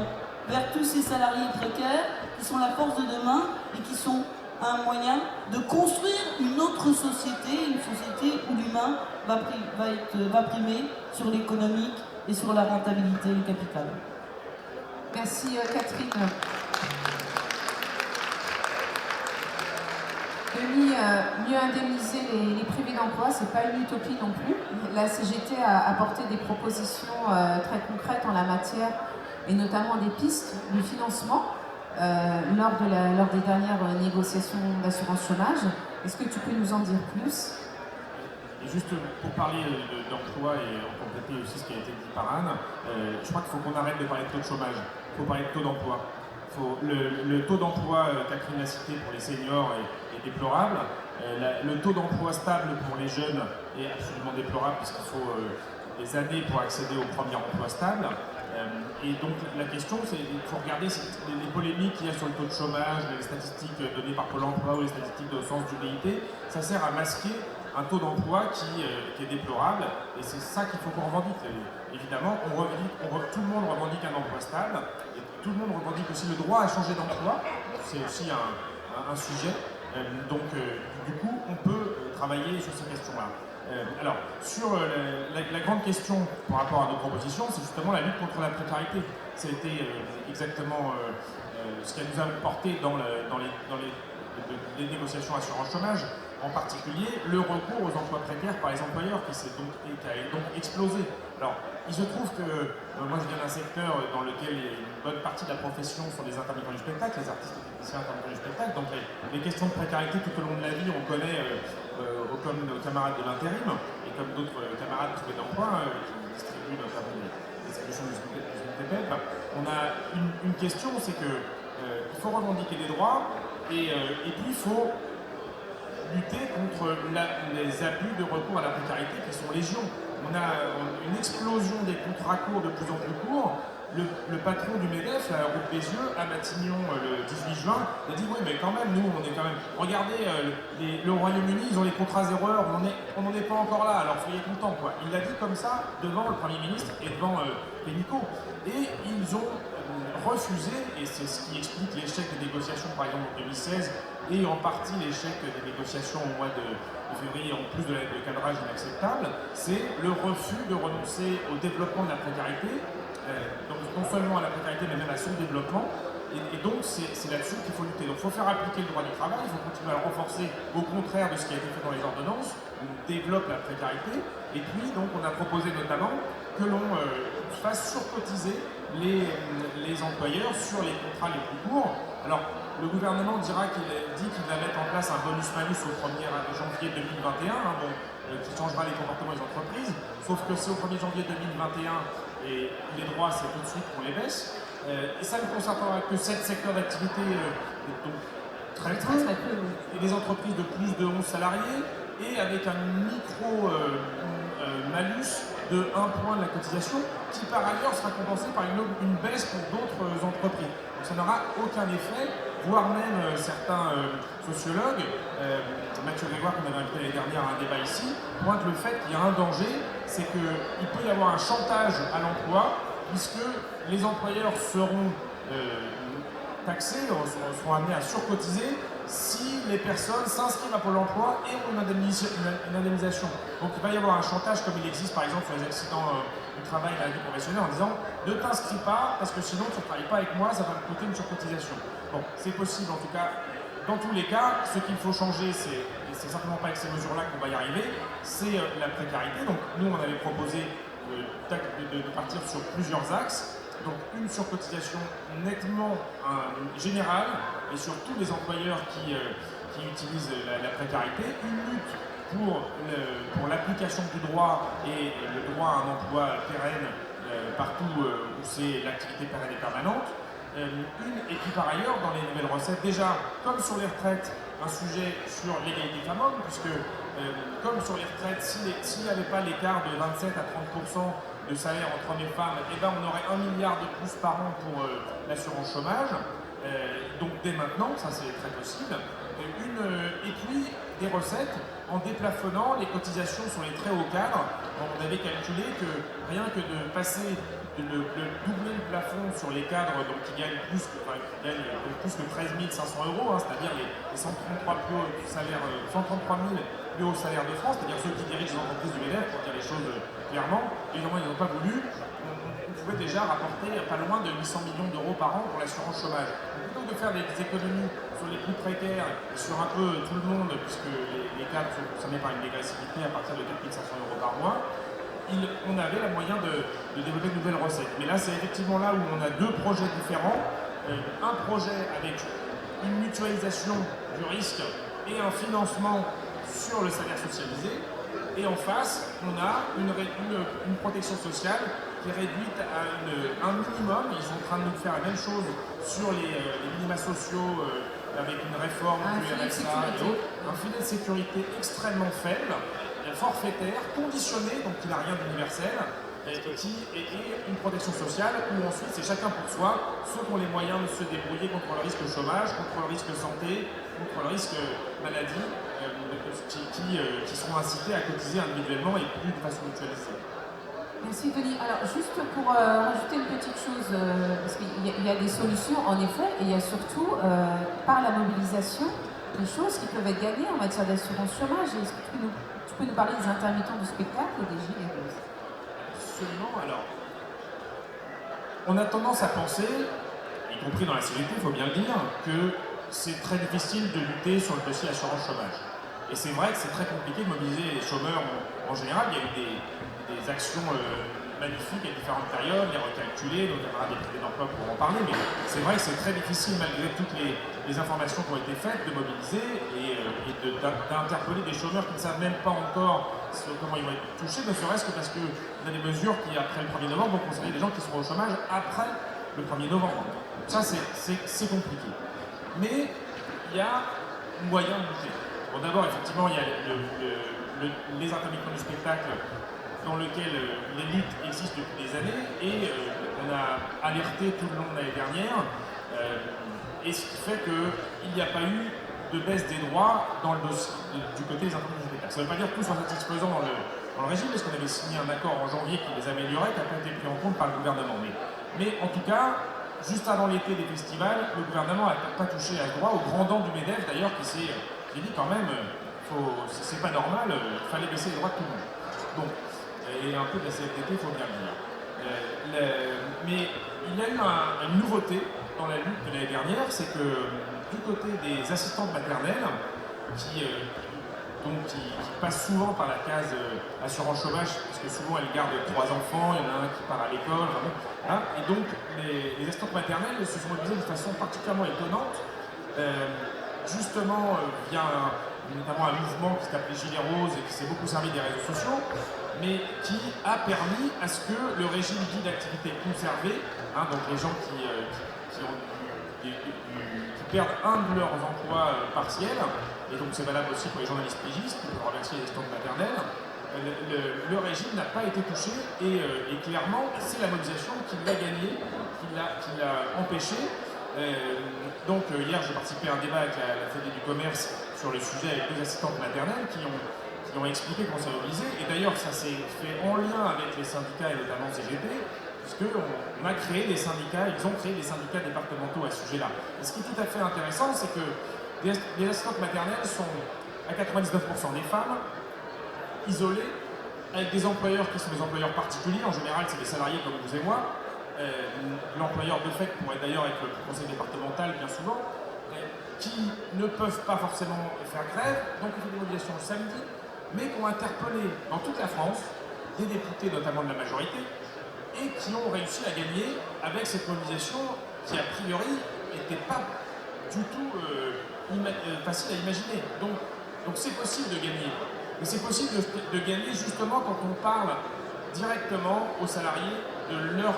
vers tous ces salariés précaires qui sont la force de demain et qui sont un moyen de construire une autre société, une société où l'humain va primer sur l'économique et sur la rentabilité et le capital. Merci Catherine. Mieux indemniser les privés d'emploi, ce n'est pas une utopie non plus. La CGT a apporté des propositions très concrètes en la matière, et notamment des pistes de financement lors des dernières négociations d'assurance chômage. Est-ce que tu peux nous en dire plus? Et juste pour parler d'emploi et en compléter aussi ce qui a été dit par Anne, je crois qu'il faut qu'on arrête de parler de taux de chômage, il faut parler de taux d'emploi. Le taux d'emploi, Catherine l'a cité, pour les seniors est déplorable. Le taux d'emploi stable pour les jeunes est absolument déplorable puisqu'il faut des années pour accéder au premier emploi stable. Et donc la question, c'est qu'il faut regarder les polémiques qu'il y a sur le taux de chômage, les statistiques données par Pôle emploi ou les statistiques de sens d'utilité, ça sert à masquer un taux d'emploi qui est déplorable, et c'est ça qu'il faut qu'on revendique. Évidemment, tout le monde revendique un emploi stable, et tout le monde revendique aussi le droit à changer d'emploi, c'est aussi un sujet, donc du coup on peut travailler sur ces questions-là. Alors, sur la grande question par rapport à nos propositions, c'est justement la lutte contre la précarité. Ça a été exactement ce qu'elle nous a porté dans les négociations assurance chômage, en particulier le recours aux emplois précaires par les employeurs qui a donc explosé. Alors, il se trouve que moi je viens d'un secteur dans lequel une bonne partie de la profession sont des intermittents du spectacle, les artistes et techniciens intermittents du spectacle, donc les questions de précarité tout au long de la vie, on connaît comme nos camarades de l'intérim et comme d'autres camarades trouvés d'emploi qui distribuent notamment des solutions du SMIC. On a une question, c'est qu'il faut revendiquer des droits et puis il faut lutter contre les abus de recours à la précarité qui sont légion. On a une explosion des contrats courts de plus en plus courts. Le patron du MEDEF, à Route Bézieux, à Matignon, le 18 juin, a dit oui, mais quand même, nous, on est quand même. Regardez, le Royaume-Uni, ils ont les contrats 0 heure, on n'en est pas encore là, alors soyez contents, quoi. Il l'a dit comme ça devant le Premier ministre et devant Pénicaud. Et ils ont refusé, et c'est ce qui explique l'échec des négociations, par exemple, en 2016, et en partie l'échec des négociations au mois de février, en plus de cadrage inacceptable, c'est le refus de renoncer au développement de la précarité donc non seulement à la précarité, mais même à son développement. Et donc, c'est là-dessus qu'il faut lutter. Donc, il faut faire appliquer le droit du travail, il faut continuer à le renforcer, au contraire de ce qui a été fait dans les ordonnances, où on développe la précarité. Et puis, donc, on a proposé notamment que l'on fasse surcotiser les employeurs sur les contrats les plus courts. Alors, le gouvernement dit qu'il va mettre en place un bonus-malus au 1er janvier 2021, qui changera les comportements des entreprises. Sauf que c'est au 1er janvier 2021 et les droits, c'est tout de suite qu'on les baisse. Et ça ne concernera que 7 secteurs d'activité, donc très peu, et des entreprises de plus de 11 salariés, et avec un micro-malus de 1 point de la cotisation, qui par ailleurs sera compensé par une baisse pour d'autres entreprises. Donc ça n'aura aucun effet, voire même certains sociologues, Mathieu Grégoire, qu'on avait invité l'année dernière à un débat ici, pointe le fait qu'il y a un danger, c'est qu'il peut y avoir un chantage à l'emploi, puisque les employeurs seront taxés, seront amenés à surcotiser si les personnes s'inscrivent à Pôle emploi et ont une indemnisation. Donc il va y avoir un chantage comme il existe par exemple sur les accidents du travail et la vie professionnelle en disant ne t'inscris pas parce que sinon tu ne travailles pas avec moi, ça va me coûter une surcotisation. Bon, c'est possible en tout cas. Dans tous les cas, ce qu'il faut changer, et c'est certainement pas avec ces mesures-là qu'on va y arriver, c'est la précarité. Donc nous on avait proposé de partir sur plusieurs axes. Donc une surcotisation nettement générale et sur tous les employeurs qui utilisent la précarité, une lutte pour l'application du droit et le droit à un emploi pérenne partout où c'est l'activité pérenne et permanente. Et puis par ailleurs, dans les nouvelles recettes, déjà, comme sur les retraites, un sujet sur l'égalité femmes-hommes, puisque comme sur les retraites, s'il n'y avait pas l'écart de 27 à 30% de salaire entre hommes et femmes, eh ben on aurait 1 milliard de plus par an pour l'assurance chômage. Donc dès maintenant, ça c'est très possible. Et puis des recettes en déplafonnant les cotisations sur les très hauts cadres. On avait calculé que rien que de passer de doubler le plafond sur les cadres donc, qui gagnent plus que 13 500 €, c'est-à-dire les 133 000 plus hauts salaires de France, c'est-à-dire ceux qui dirigent les entreprises du MEDEF, pour dire les choses clairement. Évidemment, ils n'ont pas voulu. On pouvait déjà rapporter pas loin de 800 millions d'euros par an pour l'assurance chômage. Donc, plutôt que de faire des économies sur les plus précaires et sur un peu tout le monde, puisque les cadres sont concernés par une dégressivité à partir de 4 500 € par mois, on avait la moyen de développer de nouvelles recettes. Mais là, c'est effectivement là où on a deux projets différents. Un projet avec une mutualisation du risque et un financement sur le salaire socialisé. Et en face, on a une protection sociale qui est réduite à un minimum. Ils sont en train de nous faire la même chose sur les minima sociaux avec une réforme du RSA et autres. Un filet de sécurité extrêmement faible, forfaitaire, conditionné, donc qui n'a rien d'universel, et une protection sociale où ensuite c'est chacun pour soi, ceux qui ont les moyens de se débrouiller contre le risque chômage, contre le risque santé, contre le risque maladie, qui seront incités à cotiser individuellement et plus de façon mutualisée. Merci Denis. Alors juste pour rajouter une petite chose, parce qu'il y a des solutions en effet, et il y a surtout par la mobilisation des choses qui peuvent être gagnées en matière d'assurance chômage. Est-ce que tu peux nous parler des intermittents du spectacle et des gilets roses? Absolument. Alors, on a tendance à penser, y compris dans la CGT, il faut bien le dire, que c'est très difficile de lutter sur le dossier assurance chômage. Et c'est vrai que c'est très compliqué de mobiliser les chômeurs en général. Il y a eu des actions magnifiques à différentes périodes, les recalculer, nos camarades des privés d'emploi pour en parler, mais c'est vrai que c'est très difficile, malgré toutes les informations qui ont été faites, de mobiliser et d'interpeller des chômeurs qui ne savent même pas encore comment ils vont être touchés, ne serait-ce que parce qu'on a des mesures qui, après le 1er novembre, vont concerner des gens qui seront au chômage après le 1er novembre. Ça, c'est compliqué. Mais il y a moyen de lutter. Bon, d'abord, effectivement, il y a les intermittents du spectacle dans lequel les luttes existent depuis des années et on a alerté tout le long de l'année dernière et ce qui fait qu'il n'y a pas eu de baisse des droits dans le dossier du côté des intermittents du spectacle. Ça ne veut pas dire que tout soit satisfaisant dans le régime, parce qu'on avait signé un accord en janvier qui les améliorait, qui n'a pas été pris en compte par le gouvernement. Mais en tout cas, juste avant l'été des festivals, le gouvernement n'a pas touché à ce droit, au grand dam du MEDEF d'ailleurs, qui dit quand même, c'est pas normal, il fallait baisser les droits de tout le monde. Donc, et un peu de la CFDT, il faut bien le dire. Mais il y a eu une nouveauté dans la lutte de l'année dernière, c'est que du côté des assistantes maternelles, qui passent souvent par la case assurance chômage, parce que souvent elles gardent 3 enfants, il y en a un qui part à l'école, hein, et donc les assistantes maternelles se sont mobilisées de façon particulièrement étonnante, justement via notamment un mouvement qui s'appelait Gilets Roses et qui s'est beaucoup servi des réseaux sociaux, mais qui a permis à ce que le régime dit d'activité conservée, hein, donc les gens qui perdent un de leurs emplois partiels, et donc c'est valable aussi pour les journalistes pigistes, qui peuvent remercier les assistantes maternelles, le régime n'a pas été touché et clairement c'est la mobilisation qui l'a gagné, qui l'a empêché. Donc hier j'ai participé à un débat avec la Fédé du commerce sur le sujet avec 2 assistantes maternelles qui ont expliqué comment ça mobilisé. Et d'ailleurs ça s'est fait en lien avec les syndicats et notamment CGT, puisqu'on a créé des syndicats, ils ont créé des syndicats départementaux à ce sujet-là. Et ce qui est tout à fait intéressant, c'est que les assistantes maternelles sont à 99% des femmes, isolées, avec des employeurs qui sont des employeurs particuliers, en général c'est des salariés comme vous et moi. L'employeur de fait pourrait d'ailleurs être le conseil départemental bien souvent, qui ne peuvent pas forcément faire grève, donc on fait des mobilisations le samedi, mais qui ont interpellé dans toute la France des députés notamment de la majorité, et qui ont réussi à gagner avec cette mobilisation qui a priori n'était pas du tout facile à imaginer. Donc c'est possible de gagner, mais c'est possible de gagner justement quand on parle directement aux salariés de leur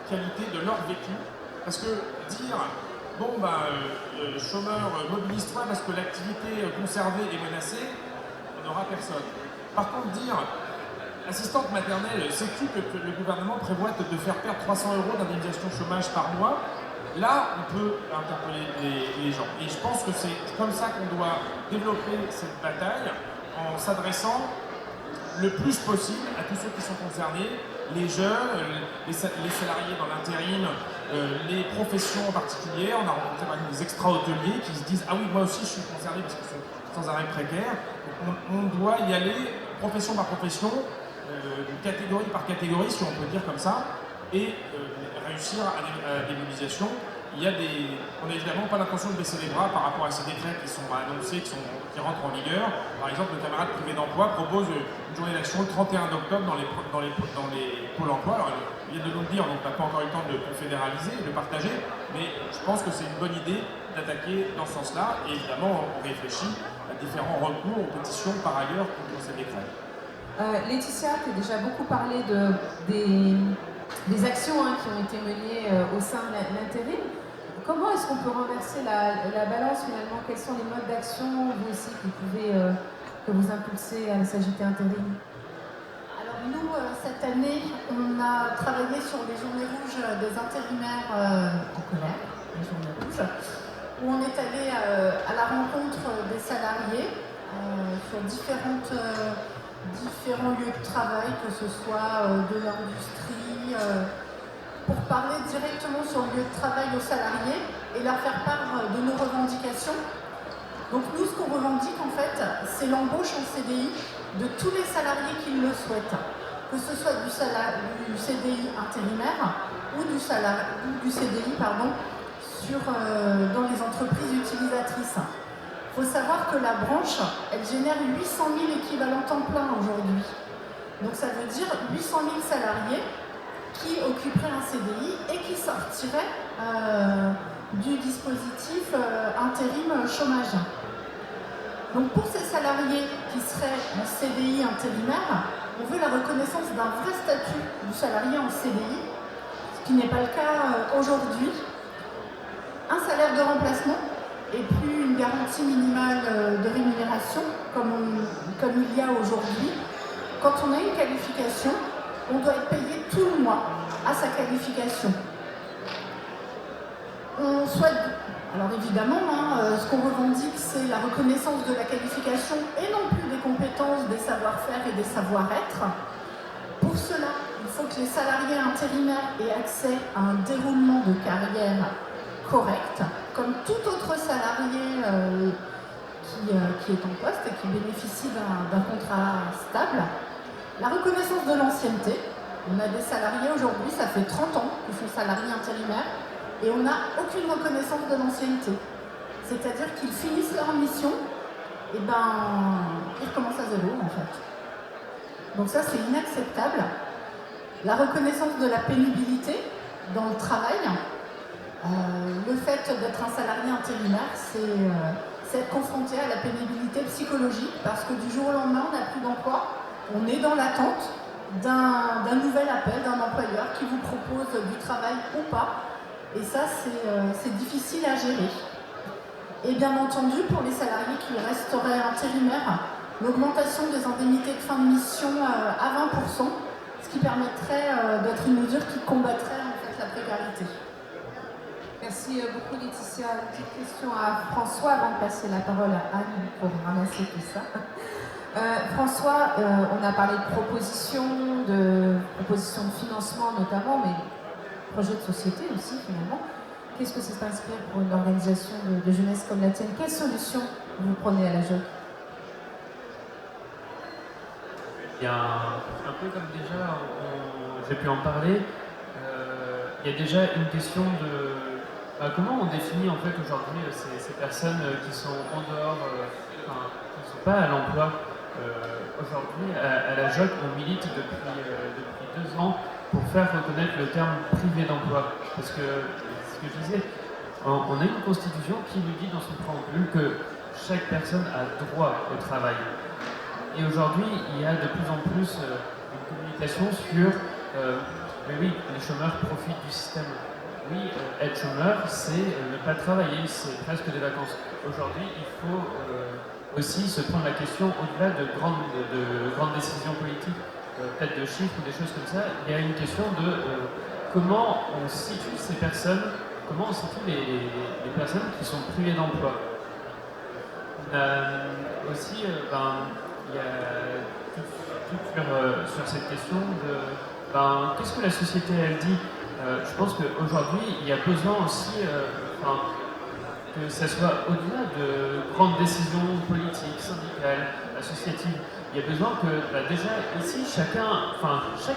qualité, de leur vécu, parce que dire bon chômeur mobilise-toi parce que l'activité conservée est menacée, on n'aura personne. Par contre dire assistante maternelle, sais-tu que le gouvernement prévoit de faire perdre 300 € d'indemnisation chômage par mois, là on peut interpeller les gens. Et je pense que c'est comme ça qu'on doit développer cette bataille en s'adressant le plus possible à tous ceux qui sont concernés, les jeunes, les salariés dans l'intérim, les professions en particulier. On a rencontré par exemple des extra-hôteliers qui se disent « Ah oui, moi aussi je suis concerné parce qu'ils sont sans arrêt précaires ». On doit y aller profession par profession, catégorie par catégorie, si on peut dire comme ça, et réussir à des mobilisations. On n'a évidemment pas l'intention de baisser les bras par rapport à ces décrets qui sont annoncés, qui rentrent en vigueur. Par exemple, le camarade privé d'emploi propose une journée d'action le 31 octobre dans les pôles emploi. Alors, il vient de nous le dire, donc on n'a pas encore eu le temps de le fédéraliser, de le partager, mais je pense que c'est une bonne idée d'attaquer dans ce sens-là. Et évidemment, on réfléchit à différents recours aux pétitions par ailleurs contre ces décrets. Laetitia, tu as déjà beaucoup parlé des actions qui ont été menées au sein de l'intérim. Comment est-ce qu'on peut renverser la balance finalement? Quels sont les modes d'action, vous aussi, que vous impulsez à la CGT Intérim? Alors nous, cette année, on a travaillé sur les journées rouges des intérimaires en colère, les journées rouges, où on est allé à la rencontre des salariés sur différents lieux de travail, que ce soit de l'industrie, pour parler directement sur le lieu de travail aux salariés et leur faire part de nos revendications. Donc nous, ce qu'on revendique en fait, c'est l'embauche en CDI de tous les salariés qui le souhaitent, que ce soit du CDI intérimaire ou du CDI dans les entreprises utilisatrices. Il faut savoir que la branche, elle génère 800 000 équivalents temps plein aujourd'hui. Donc ça veut dire 800 000 salariés qui occuperaient un CDI et qui sortiraient du dispositif intérim chômage. Donc pour ces salariés qui seraient en CDI intérimaire, on veut la reconnaissance d'un vrai statut du salarié en CDI, ce qui n'est pas le cas aujourd'hui. Un salaire de remplacement et plus une garantie minimale de rémunération comme il y a aujourd'hui. Quand on a une qualification, on doit être payé tout le mois à sa qualification. On souhaite, alors évidemment, ce qu'on revendique, c'est la reconnaissance de la qualification et non plus des compétences, des savoir-faire et des savoir-être. Pour cela, il faut que les salariés intérimaires aient accès à un déroulement de carrière correct, comme tout autre salarié qui est en poste et qui bénéficie d'un contrat stable. La reconnaissance de l'ancienneté, On a des salariés aujourd'hui, ça fait 30 ans qu'ils sont salariés intérimaires et on n'a aucune reconnaissance de l'ancienneté. C'est-à-dire qu'ils finissent leur mission et ils recommencent à zéro en fait. Donc ça c'est inacceptable. La reconnaissance de la pénibilité dans le travail, le fait d'être un salarié intérimaire, c'est être confronté à la pénibilité psychologique parce que du jour au lendemain on n'a plus d'emploi, on est dans l'attente d'un nouvel appel d'un employeur qui vous propose du travail ou pas. Et ça, c'est difficile à gérer. Et bien entendu, pour les salariés qui resteraient intérimaires, l'augmentation des indemnités de fin de mission à 20%, ce qui permettrait d'être une mesure qui combattrait en fait la précarité. Merci beaucoup Laetitia. Une petite question à François avant de passer la parole à Anne pour ramasser tout ça. François, on a parlé de propositions de financement notamment, mais projet de société aussi finalement. Qu'est-ce que ça t'inspire pour une organisation de jeunesse comme la tienne? Quelles solutions vous prenez à la JOC? Il y a un peu comme déjà j'ai pu en parler, il y a déjà une question de comment on définit en fait aujourd'hui ces personnes qui sont en dehors, qui ne sont pas à l'emploi. Aujourd'hui, à la JOC, on milite depuis 2 ans pour faire reconnaître le terme privé d'emploi. Parce que, ce que je disais, on a une constitution qui nous dit dans son préambule que chaque personne a droit au travail. Et aujourd'hui, il y a de plus en plus une communication sur mais oui, les chômeurs profitent du système. Oui, être chômeur, c'est ne pas travailler, c'est presque des vacances. Aujourd'hui, il faut aussi se prendre la question au-delà de grandes décisions politiques, peut-être de chiffres ou des choses comme ça. Il y a une question de comment on situe ces personnes, comment on situe les personnes qui sont privées d'emploi. Aussi, il y a tout sur cette question de qu'est-ce que la société elle dit. Je pense qu'aujourd'hui, il y a besoin aussi que ça soit au-delà de grandes décisions politiques, syndicales, associatives. Il y a besoin que déjà ici, chaque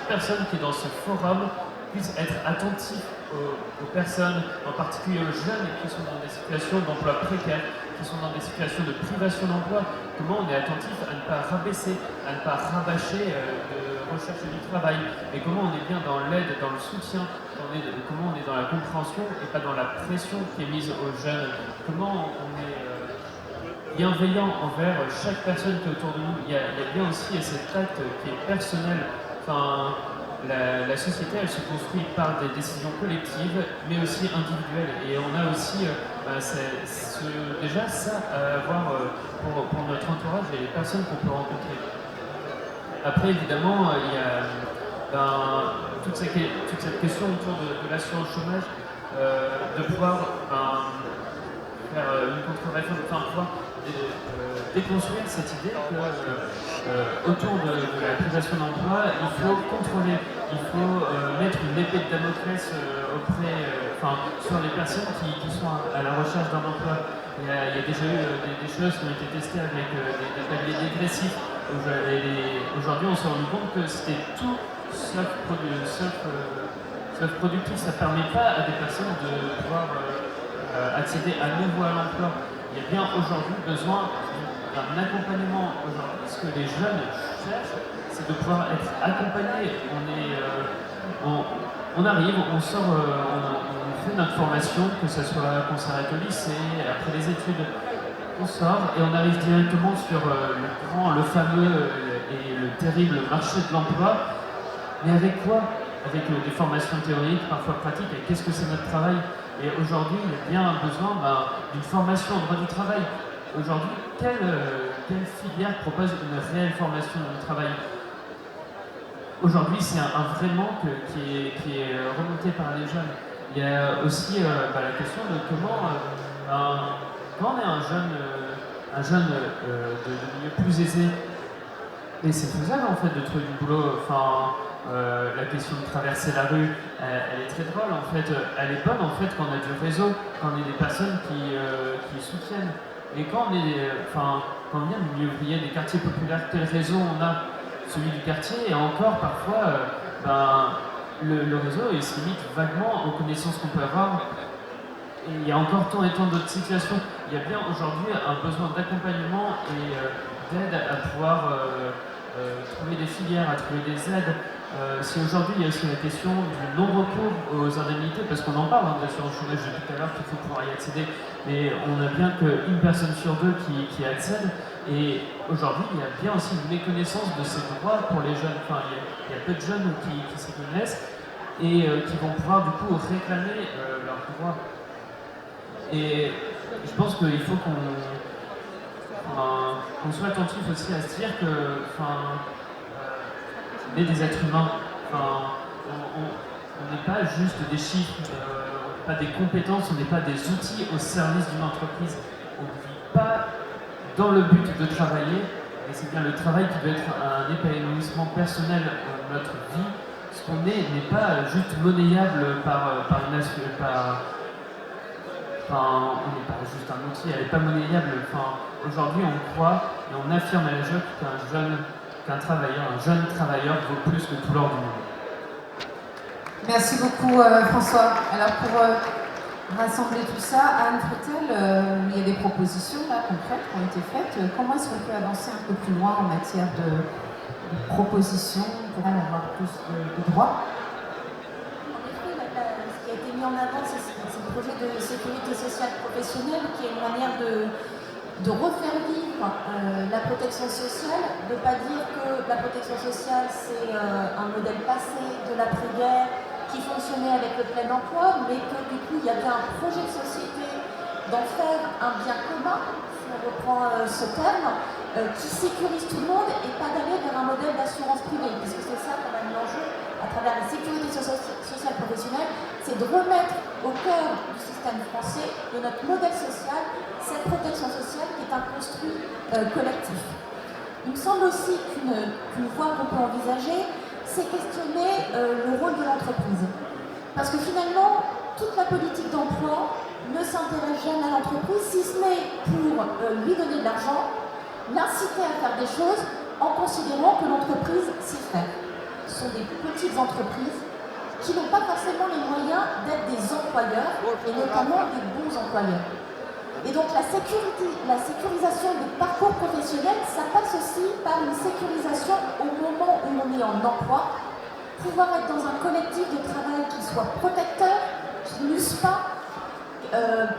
personne qui est dans ce forum puisse être attentif aux personnes, en particulier aux jeunes qui sont dans des situations d'emploi précaires, qui sont dans des situations de privation d'emploi. Comment on est attentif à ne pas rabaisser, à ne pas rabâcher de recherche du travail, mais comment on est bien dans l'aide, dans le soutien, comment on est dans la compréhension et pas dans la pression qui est mise aux jeunes, comment on est bienveillant envers chaque personne qui est autour de nous. Il y a bien aussi cet acte qui est personnel. La société, elle se construit par des décisions collectives, mais aussi individuelles. Et on a aussi déjà ça à avoir pour notre entourage et les personnes qu'on peut rencontrer. Après, évidemment, il y a toute cette question autour de l'assurance chômage, de pouvoir faire une contre-réforme, pouvoir déconstruire cette idée que autour de la privation d'emploi, il faut contrôler, il faut mettre une épée de Damoclès sur les personnes qui sont à la recherche d'un emploi. Il y a déjà eu des choses qui ont été testées avec des paliers dégressifs. Aujourd'hui, on s'est rendu compte que c'était tout sauf productif. Ça ne permet pas à des personnes de pouvoir accéder à nouveau à l'emploi. Il y a bien aujourd'hui besoin d'un accompagnement. Aujourd'hui, ce que les jeunes cherchent, c'est de pouvoir être accompagnés. On arrive, on sort, on fait notre formation, que ce soit qu'on s'arrête au lycée, après les études, on sort et on arrive directement sur le fameux et le terrible marché de l'emploi. Mais avec quoi? Avec des formations théoriques, parfois pratiques, et qu'est-ce que c'est notre travail? Et aujourd'hui, il y a bien besoin d'une formation au droit du travail. Aujourd'hui, quelle filière propose une réelle formation du travail? Aujourd'hui, c'est un vrai manque qui est remonté par les jeunes. Il y a aussi la question de comment on est un jeune de milieu plus aisé. Et c'est faisable en fait de trouver du boulot. La question de traverser la rue, elle est très drôle en fait. Elle est bonne en fait quand on a du réseau, quand on est des personnes qui soutiennent. Et quand on vient du milieu ouvrier, des quartiers populaires, quel réseau on a? Celui du quartier, et encore parfois le réseau il se limite vaguement aux connaissances qu'on peut avoir. Et il y a encore tant et tant d'autres situations. Il y a bien aujourd'hui un besoin d'accompagnement et d'aide à pouvoir trouver des filières, à trouver des aides. Si aujourd'hui il y a aussi la question du non-recours aux indemnités, parce qu'on en parle de l'assurance chômage depuis tout à l'heure qu'il faut pouvoir y accéder, mais on a bien qu'une personne sur deux qui accède. Et aujourd'hui il y a bien aussi une méconnaissance de ces droits pour les jeunes. Enfin, il y a peu de jeunes qui s'y connaissent et qui vont pouvoir du coup réclamer leurs droits. Et je pense qu'il faut qu'on soit attentif aussi à se dire que on est des êtres humains. On n'est pas juste des chiffres, on n'est pas des compétences, on n'est pas des outils au service d'une entreprise. On ne vit pas dans le but de travailler, et c'est bien le travail qui doit être un épanouissement personnel de notre vie. Ce qu'on est n'est pas juste monnayable on n'est pas juste un outil, elle n'est pas monnayable. Aujourd'hui, on croit et on affirme à la jeune qu'un jeune travailleur vaut plus que tout l'or du monde. Merci beaucoup François. Alors pour rassembler tout ça, Anne Fretel, il y a des propositions là, concrètes qui ont été faites. Comment est-ce qu'on peut avancer un peu plus loin en matière de propositions pour avoir plus de droits? En effet, ce qui a été mis en avant, c'est le projet de sécurité sociale professionnelle qui est une manière de refaire vivre la protection sociale, de ne pas dire que la protection sociale c'est un modèle passé de l'après-guerre qui fonctionnait avec le plein emploi, mais que du coup il y avait un projet de société d'en faire un bien commun, si on reprend ce terme, qui sécurise tout le monde et pas d'aller vers un modèle d'assurance privée, puisque c'est ça quand même l'enjeu à travers la sécurité sociale professionnelle, c'est de remettre au cœur du système français, de notre modèle social, cette protection sociale qui est un construit collectif. Il me semble aussi qu'une voie qu'on peut envisager, c'est questionner le rôle de l'entreprise. Parce que finalement, toute la politique d'emploi ne s'intéresse jamais à l'entreprise, si ce n'est pour lui donner de l'argent, l'inciter à faire des choses en considérant que l'entreprise sait faire. Ce sont des petites entreprises qui n'ont pas forcément les moyens d'être des employeurs, et notamment des bons employeurs. Et donc la sécurisation des parcours professionnels, ça passe aussi par une sécurisation au moment où on est en emploi, pouvoir être dans un collectif de travail qui soit protecteur, qui n'use pas,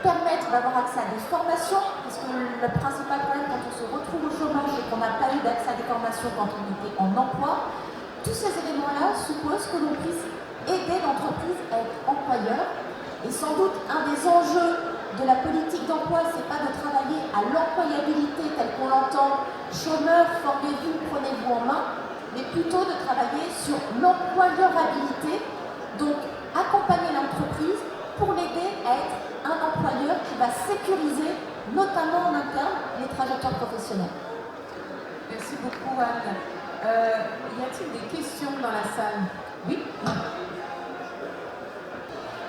permettre d'avoir accès à des formations, parce que le principal problème quand on se retrouve au chômage et qu'on n'a pas eu d'accès à des formations quand on était en emploi, tous ces éléments-là supposent que l'on puisse aider l'entreprise à être employeur. Et sans doute un des enjeux de la politique d'emploi, c'est pas de travailler à l'employabilité telle qu'on l'entend, chômeur, formez-vous, prenez-vous en main, mais plutôt de travailler sur l'employeurabilité, donc accompagner l'entreprise pour l'aider à être un employeur qui va sécuriser, notamment en interne, les trajectoires professionnelles. Merci beaucoup Anne. Y a-t-il des questions dans la salle? Oui.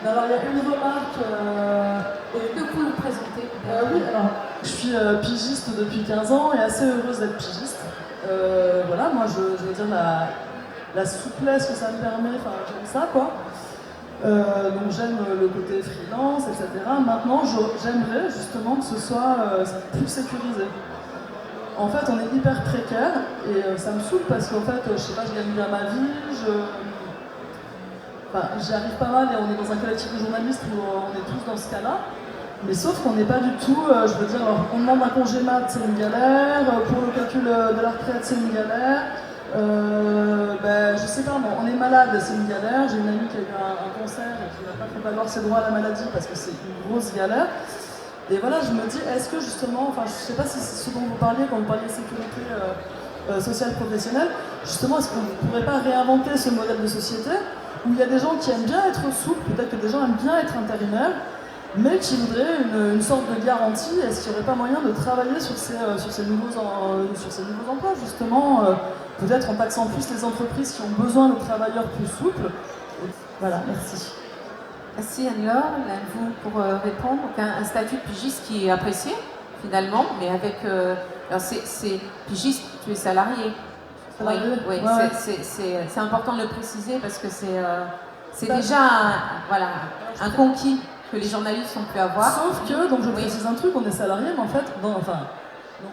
Alors il y a une remarque. Que vous nous présenter? Oui, alors je suis pigiste depuis 15 ans et assez heureuse d'être pigiste. Voilà, moi je veux dire la souplesse que ça me permet, enfin j'aime ça quoi. Donc j'aime le côté freelance, etc. Maintenant j'aimerais justement que ce soit plus sécurisé. En fait on est hyper précaire et ça me saoule parce qu'en fait je sais pas, je gagne bien ma vie, j'y arrive pas mal et on est dans un collectif de journalistes où on est tous dans ce cas-là. Mais sauf qu'on n'est pas du tout, je veux dire, on demande un congé mat, c'est une galère, pour le calcul de la retraite, c'est une galère. Je sais pas, on est malade, c'est une galère. J'ai une amie qui a eu un cancer et qui n'a pas fait valoir ses droits à la maladie parce que c'est une grosse galère. Et voilà, je me dis, est-ce que justement, enfin je sais pas si c'est ce dont vous parliez quand vous parliez de sécurité sociale professionnelle, justement, est-ce qu'on ne pourrait pas réinventer ce modèle de société où il y a des gens qui aiment bien être souples, peut-être que des gens aiment bien être intérimaires, mais qui voudraient une sorte de garantie. Est-ce qu'il n'y aurait pas moyen de travailler sur ces nouveaux emplois, justement, peut-être en taxant plus les entreprises qui ont besoin de travailleurs plus souples. Voilà, merci. Merci Anne-Laure, vous pour répondre. Donc, un statut de pigiste qui est apprécié finalement, mais avec... alors c'est pigiste, tu es salarié, Oui, oui, Ouais. c'est important de le préciser parce que c'est déjà un conquis que les journalistes ont pu avoir. Sauf que, donc je précise un truc, on est salarié, mais en fait, donc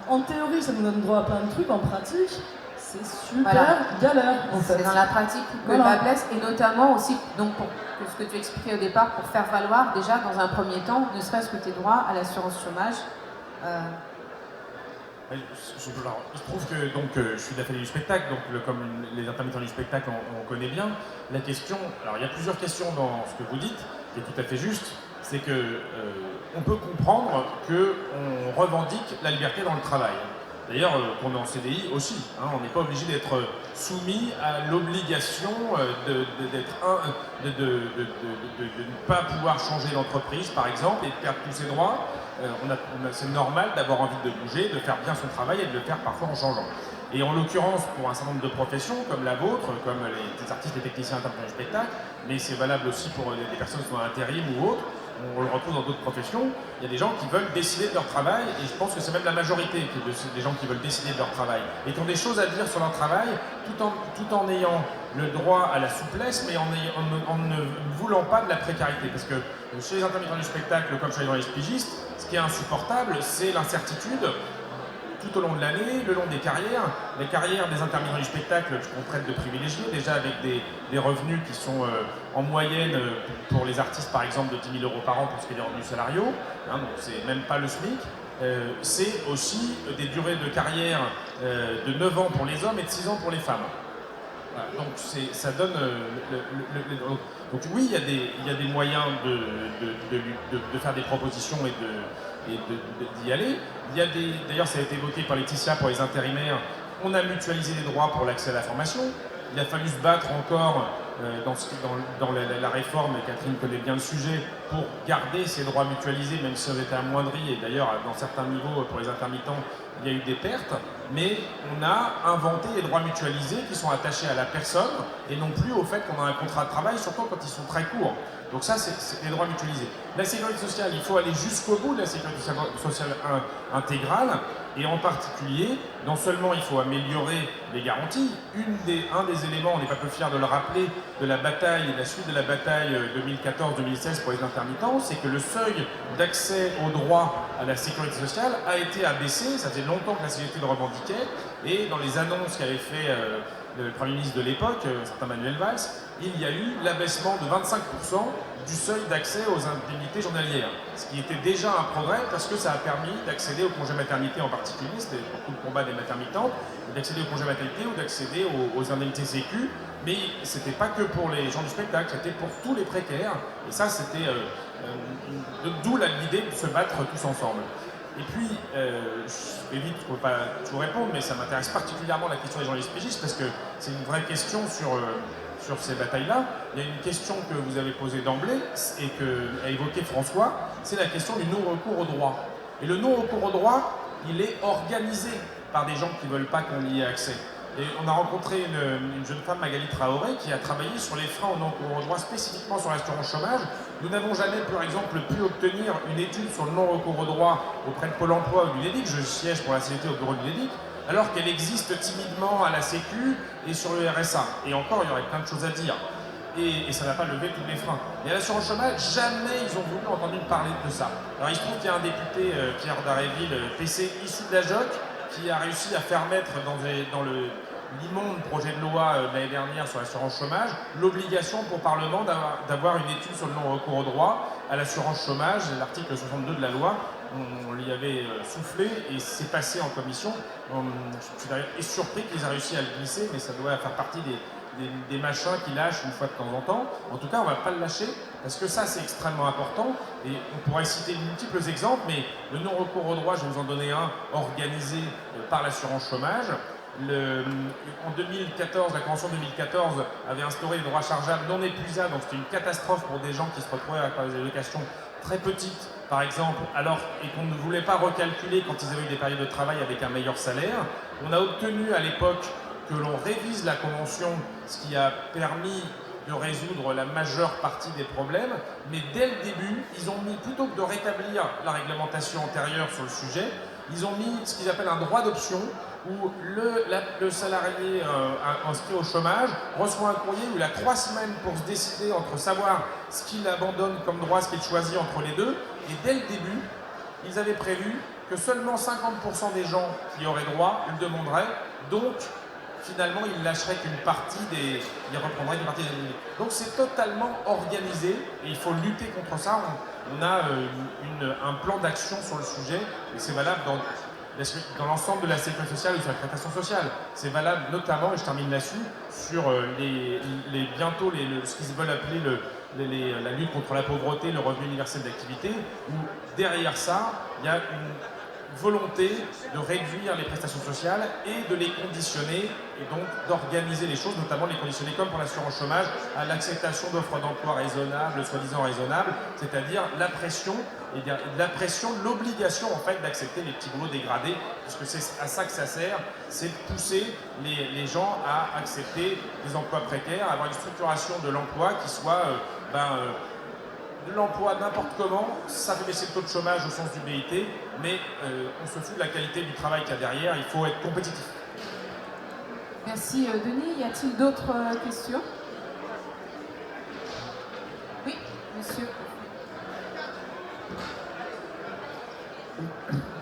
en théorie, ça nous donne droit à plein de trucs, en pratique, c'est super galère, en fait. C'est dans la pratique que le bas blesse, et notamment aussi, donc pour ce que tu expliquais au départ, pour faire valoir déjà dans un premier temps, ne serait-ce que tes droits à l'assurance chômage. Il se trouve que donc, je suis de la famille du spectacle, donc comme les intermittents du spectacle on connaît bien. La question, alors il y a plusieurs questions dans ce que vous dites, qui est tout à fait juste, c'est que on peut comprendre qu'on revendique la liberté dans le travail. D'ailleurs, qu'on est en CDI aussi, hein, on n'est pas obligé d'être soumis à l'obligation de ne pas pouvoir changer d'entreprise, par exemple, et de perdre tous ses droits. C'est normal d'avoir envie de bouger, de faire bien son travail et de le faire parfois en changeant. Et en l'occurrence, pour un certain nombre de professions, comme la vôtre, comme les artistes et techniciens intervenants du spectacle, mais c'est valable aussi pour des personnes qui sont à intérim ou autres, on le retrouve dans d'autres professions, il y a des gens qui veulent décider de leur travail, et je pense que c'est même la majorité des gens qui veulent décider de leur travail, et qui ont des choses à dire sur leur travail, tout en ayant le droit à la souplesse, mais en ne voulant pas de la précarité. Parce que chez les intermittents du spectacle, comme chez les journalistes pigistes, ce qui est insupportable, c'est l'incertitude tout au long de l'année, le long des carrières. Les carrières des intermittents du spectacle qu'on traite de privilégiés, déjà avec des revenus qui sont en moyenne, pour les artistes par exemple, de 10 000 € par an pour ce qui est des revenus salariaux, hein, donc c'est même pas le SMIC. C'est aussi des durées de carrière de 9 ans pour les hommes et de 6 ans pour les femmes. Voilà, donc ça donne... donc oui, il y a des moyens de faire des propositions et d'y aller. D'ailleurs, ça a été évoqué par Laetitia pour les intérimaires, on a mutualisé les droits pour l'accès à la formation. Il a fallu se battre encore dans la réforme, et Catherine connaît bien le sujet, pour garder ces droits mutualisés, même si on était amoindris, et d'ailleurs, dans certains niveaux, pour les intermittents, il y a eu des pertes, mais on a inventé les droits mutualisés qui sont attachés à la personne, et non plus au fait qu'on a un contrat de travail, surtout quand ils sont très courts. Donc ça, c'est les droits mutualisés. La sécurité sociale, il faut aller jusqu'au bout de la sécurité sociale intégrale, et en particulier, non seulement il faut améliorer les garanties, un des éléments, on n'est pas peu fiers de le rappeler, de la bataille, la suite de la bataille 2014-2016 pour les intermittents, c'est que le seuil d'accès aux droits à la sécurité sociale a été abaissé. Ça faisait longtemps que la CGT le revendiquait, et dans les annonces qu'avait fait le Premier ministre de l'époque, un certain Manuel Valls, il y a eu l'abaissement de 25% du seuil d'accès aux indemnités journalières. Ce qui était déjà un progrès parce que ça a permis d'accéder au congé maternité en particulier, c'était beaucoup le combat des maternitantes, d'accéder au congé maternité ou d'accéder aux indemnités sécu, mais c'était pas que pour les gens du spectacle, c'était pour tous les précaires, et ça c'était d'où l'idée de se battre tous ensemble. Et puis, je vais vite, je ne peux pas tout répondre, mais ça m'intéresse particulièrement la question des journalistes pigistes parce que c'est une vraie question sur ces batailles-là. Il y a une question que vous avez posée d'emblée et qu'a évoqué François, c'est la question du non-recours au droit. Et le non-recours au droit, il est organisé par des gens qui ne veulent pas qu'on y ait accès. Et on a rencontré une jeune femme, Magali Traoré, qui a travaillé sur les freins au non-recours au droit, spécifiquement sur l'assurance chômage. Nous n'avons jamais, par exemple, pu obtenir une étude sur le non-recours au droit auprès de Pôle emploi ou du LEDIC. Je siège pour la CGT au bureau du LEDIC, alors qu'elle existe timidement à la Sécu et sur le RSA. Et encore, il y aurait plein de choses à dire. Et ça n'a pas levé tous les freins. Mais à l'assurance chômage, jamais ils ont voulu entendre parler de ça. Alors il se trouve qu'il y a un député, Pierre Daréville, PC, issu de la JOC, qui a réussi à faire mettre dans l'immonde projet de loi de l'année dernière sur l'assurance chômage l'obligation pour le Parlement d'avoir une étude sur le non-recours au droit à l'assurance chômage. L'article 62 de la loi, on l'y avait soufflé et c'est passé en commission. Je suis d'ailleurs surpris qu'ils aient réussi à le glisser, mais ça doit faire partie des machins qui lâchent une fois de temps en temps. En tout cas, on ne va pas le lâcher, parce que ça, c'est extrêmement important. Et on pourrait citer multiples exemples, mais le non-recours au droit, je vais vous en donner un, organisé par l'assurance chômage. En 2014, la Convention 2014 avait instauré des droits chargeables non épuisables, donc c'était une catastrophe pour des gens qui se retrouvaient avec des allocations très petites, par exemple, et qu'on ne voulait pas recalculer quand ils avaient eu des périodes de travail avec un meilleur salaire. On a obtenu à l'époque que l'on révise la Convention, ce qui a permis de résoudre la majeure partie des problèmes, mais dès le début, ils ont mis, plutôt que de rétablir la réglementation antérieure sur le sujet, ils ont mis ce qu'ils appellent un droit d'option, où le salarié inscrit au chômage reçoit un courrier où il a 3 semaines pour se décider entre savoir ce qu'il abandonne comme droit, ce qu'il choisit entre les deux. Et dès le début, ils avaient prévu que seulement 50% des gens qui auraient droit le demanderaient. Donc, finalement, il lâcherait qu'une partie il reprendrait une partie des limites. Donc c'est totalement organisé et il faut lutter contre ça. On a un plan d'action sur le sujet et c'est valable dans l'ensemble de la sécurité sociale ou sur la prestation sociale. C'est valable notamment, et je termine là-dessus, sur bientôt ce qu'ils veulent appeler la lutte contre la pauvreté, le revenu universel d'activité, où derrière ça, il y a une volonté de réduire les prestations sociales et de les conditionner et donc d'organiser les choses, notamment les conditionner comme pour l'assurance chômage à l'acceptation d'offres d'emploi raisonnables, soi-disant raisonnables, c'est-à-dire la pression, l'obligation en fait d'accepter les petits boulots dégradés, puisque c'est à ça que ça sert, c'est de pousser les gens à accepter des emplois précaires, à avoir une structuration de l'emploi qui soit de l'emploi n'importe comment, ça fait baisser le taux de chômage au sens du BIT, mais on se fout de la qualité du travail qu'il y a derrière, il faut être compétitif. Merci Denis. Y a-t-il d'autres questions? Oui, monsieur.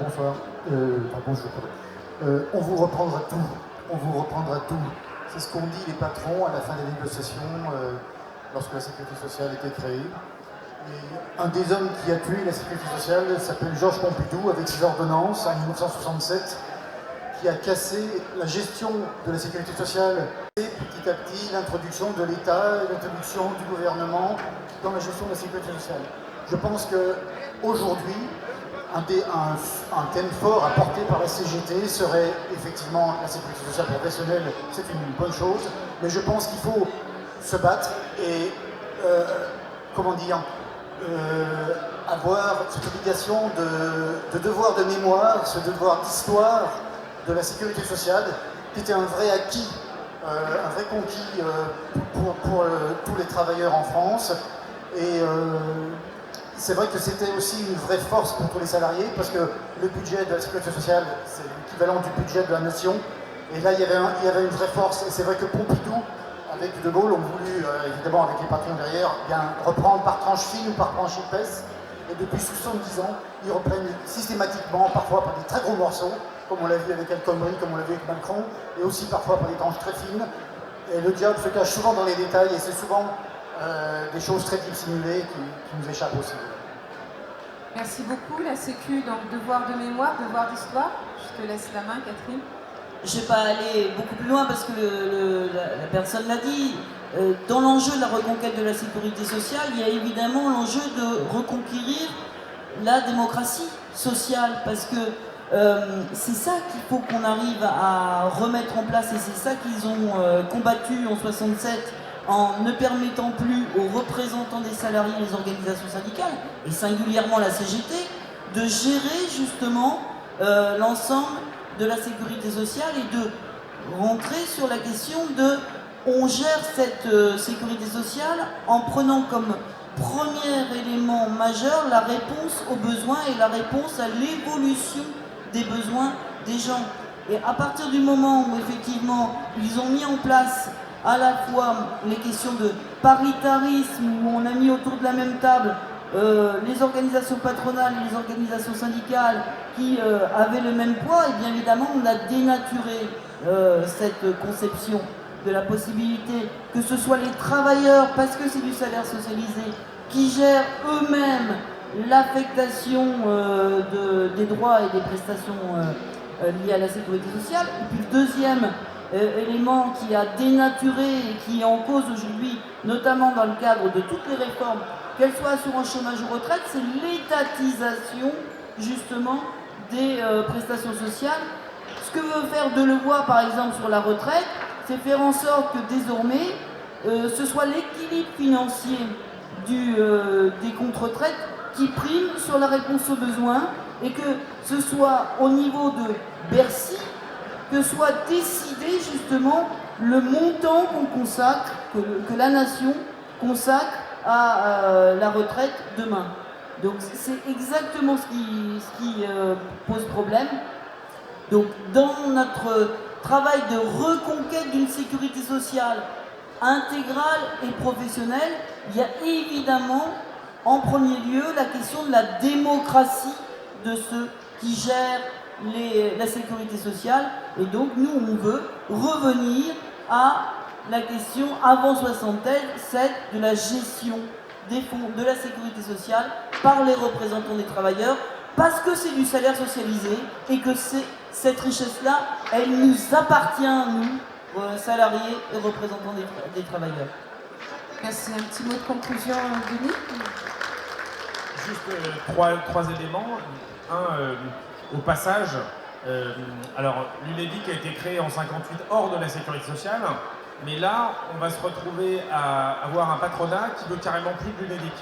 Bonsoir. Bonjour. On vous reprendra tout. On vous reprendra tout. C'est ce qu'ont dit les patrons à la fin des négociations lorsque la sécurité sociale était créée. Et un des hommes qui a tué la sécurité sociale s'appelle Georges Pompidou avec ses ordonnances en 1967 qui a cassé la gestion de la sécurité sociale et petit à petit l'introduction de l'État et l'introduction du gouvernement dans la gestion de la sécurité sociale. Je pense qu'aujourd'hui, un thème fort apporté par la CGT serait effectivement la sécurité sociale professionnelle, c'est une bonne chose, mais je pense qu'il faut se battre et avoir cette obligation de devoir de mémoire, ce devoir d'histoire de la sécurité sociale, qui était un vrai acquis, un vrai conquis pour tous les travailleurs en France. Et c'est vrai que c'était aussi une vraie force pour tous les salariés, parce que le budget de la sécurité sociale, c'est l'équivalent du budget de la nation. Et là, il y avait une vraie force. Et c'est vrai que Pompidou, avec De Gaulle, ont voulu, évidemment avec les patrons derrière, bien reprendre par tranche fine ou par tranche épaisse. Et depuis 70 ans, ils reprennent systématiquement, parfois par des très gros morceaux, comme on l'a vu avec El Khomri, comme on l'a vu avec Macron, et aussi parfois par des tranches très fines. Et le diable se cache souvent dans les détails, et c'est souvent des choses très dissimulées qui nous échappent aussi. Merci beaucoup. La Sécu, donc devoir de mémoire, devoir d'histoire. Je te laisse la main, Catherine. Je ne vais pas aller beaucoup plus loin parce que la personne l'a dit. Dans l'enjeu de la reconquête de la sécurité sociale, il y a évidemment l'enjeu de reconquérir la démocratie sociale, parce que c'est ça qu'il faut qu'on arrive à remettre en place, et c'est ça qu'ils ont combattu en 67 en ne permettant plus aux représentants des salariés et les organisations syndicales, et singulièrement la CGT, de gérer justement l'ensemble de la sécurité sociale et de rentrer sur la question de on gère cette sécurité sociale en prenant comme premier élément majeur la réponse aux besoins et la réponse à l'évolution des besoins des gens. Et à partir du moment où effectivement ils ont mis en place à la fois les questions de paritarisme, où on a mis autour de la même table les organisations patronales et les organisations syndicales qui avaient le même poids, et bien évidemment on a dénaturé cette conception de la possibilité que ce soit les travailleurs, parce que c'est du salaire socialisé, qui gèrent eux-mêmes l'affectation des droits et des prestations liées à la sécurité sociale. Et puis le deuxième élément qui a dénaturé et qui est en cause aujourd'hui, notamment dans le cadre de toutes les réformes, qu'elles soient assurance chômage ou retraite, c'est l'étatisation justement des prestations sociales. Ce que veut faire Delevoye par exemple sur la retraite, c'est faire en sorte que désormais ce soit l'équilibre financier des comptes retraite qui prime sur la réponse aux besoins, et que ce soit au niveau de Bercy que soit décidé justement le montant qu'on consacre, que la nation consacre à la retraite demain. Donc c'est exactement ce qui pose problème. Donc dans notre travail de reconquête d'une sécurité sociale intégrale et professionnelle, il y a évidemment en premier lieu la question de la démocratie de ceux qui gèrent la sécurité sociale. Et donc nous, on veut revenir à la question avant 67 de la gestion des fonds de la sécurité sociale par les représentants des travailleurs, parce que c'est du salaire socialisé et que cette richesse-là, elle nous appartient à nous, salariés et représentants des travailleurs. Merci. Un petit mot de conclusion, Denis. Juste trois éléments. Un, au passage, alors l'UNEDIC a été créé en 58 hors de la sécurité sociale, mais là, on va se retrouver à avoir un patronat qui veut carrément plus de l'UNEDIC.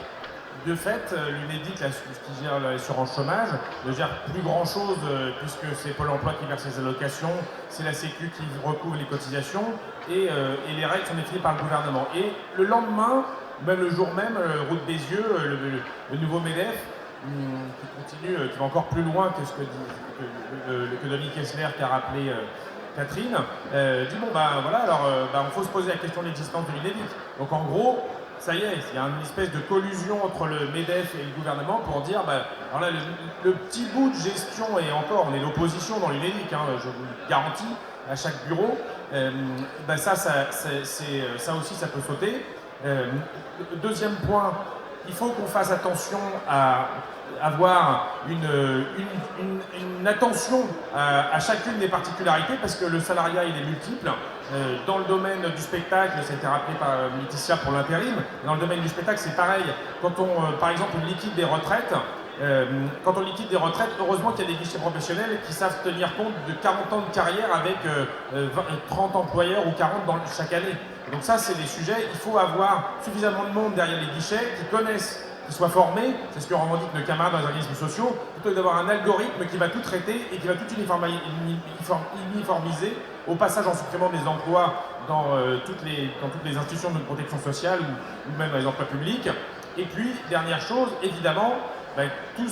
De fait, l'UNEDIC, qui gère l'assurance chômage, ne gère plus grand-chose puisque c'est Pôle emploi qui verse les allocations, c'est la Sécu qui recouvre les cotisations et les règles sont définies par le gouvernement. Et le lendemain, même le jour même, Route des Yeux, le nouveau MEDEF, qui continue, qui va encore plus loin que ce que Dominique Kessler qui a rappelé Catherine, dit bon ben voilà, alors il faut se poser la question de l'existence de l'UNEDIC. Donc en gros, ça y est, il y a une espèce de collusion entre le MEDEF et le gouvernement pour dire, alors là, le petit bout de gestion, et encore, on est l'opposition dans l'UNEDIC, je vous le garantis, à chaque bureau, ça aussi, ça peut sauter. Deuxième point, il faut qu'on fasse attention à avoir une attention à chacune des particularités, parce que le salariat, il est multiple. Dans le domaine du spectacle, ça a été rappelé par Laetitia pour l'intérim, dans le domaine du spectacle, c'est pareil. Quand par exemple, on liquide des retraites, heureusement qu'il y a des guichets professionnels qui savent tenir compte de 40 ans de carrière avec 30 employeurs ou 40 chaque année. Et donc ça, c'est des sujets, il faut avoir suffisamment de monde derrière les guichets qui connaissent, qui soient formés, c'est ce que revendiquent nos camarades dans les organismes sociaux, plutôt que d'avoir un algorithme qui va tout traiter et qui va tout uniformiser au passage en supprimant des emplois dans toutes les institutions de protection sociale ou même dans les emplois publics. Et puis, dernière chose, évidemment, tout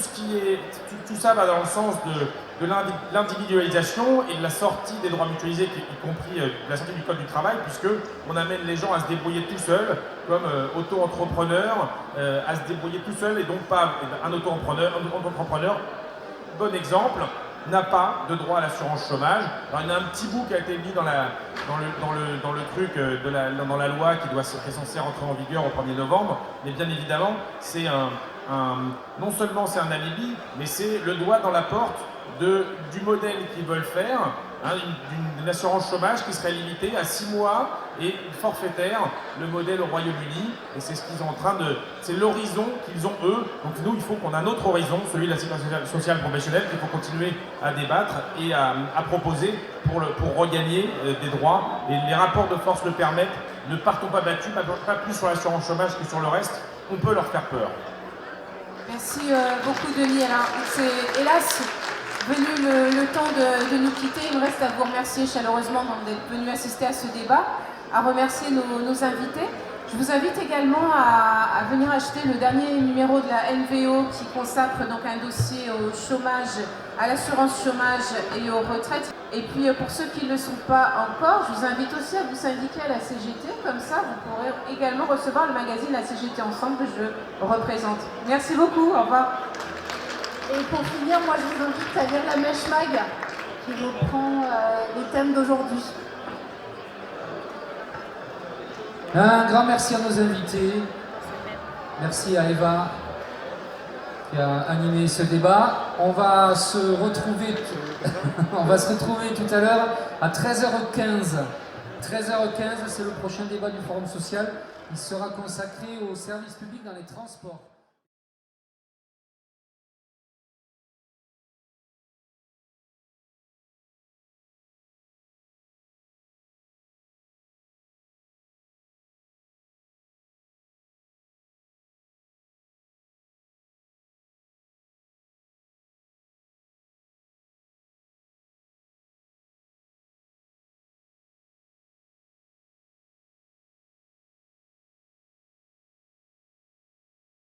ça va dans le sens de l'individualisation et de la sortie des droits mutualisés, y compris de la sortie du code du travail, puisqu'on amène les gens à se débrouiller tout seuls, comme auto-entrepreneurs, à se débrouiller tout seuls, et donc pas un auto-entrepreneur, bon exemple, n'a pas de droit à l'assurance chômage. Alors il y en a un petit bout qui a été mis dans le truc, dans la loi qui est censée rentrer en vigueur au 1er novembre, mais bien évidemment, c'est non seulement c'est un alibi, mais c'est le doigt dans la porte du modèle qu'ils veulent faire, d'une assurance chômage qui serait limitée à 6 mois et forfaitaire, le modèle au Royaume-Uni, et c'est ce qu'ils sont en train c'est l'horizon qu'ils ont eux. Donc nous, il faut qu'on ait un autre horizon, celui de la sécurité sociale professionnelle, qu'il faut continuer à débattre et à proposer pour regagner des droits. Et les rapports de force le permettent. Ne partons pas battus, pas plus sur l'assurance chômage que sur le reste. On peut leur faire peur. Merci beaucoup, Denis. Alors, c'est hélas venu le temps de nous quitter. Il me reste à vous remercier chaleureusement d'être venu assister à ce débat, à remercier nos invités. Je vous invite également à venir acheter le dernier numéro de la NVO qui consacre donc un dossier au chômage, à l'assurance chômage et aux retraites. Et puis pour ceux qui ne le sont pas encore, je vous invite aussi à vous syndiquer à la CGT, comme ça vous pourrez également recevoir le magazine La CGT Ensemble que je représente. Merci beaucoup, au revoir. Et pour finir, moi je vous invite à lire la Mèche Mag qui reprend les thèmes d'aujourd'hui. Un grand merci à nos invités. Merci à Eva qui a animé ce débat. On va se retrouver tout à l'heure à 13h15. 13h15, c'est le prochain débat du Forum social. Il sera consacré au service public dans les transports.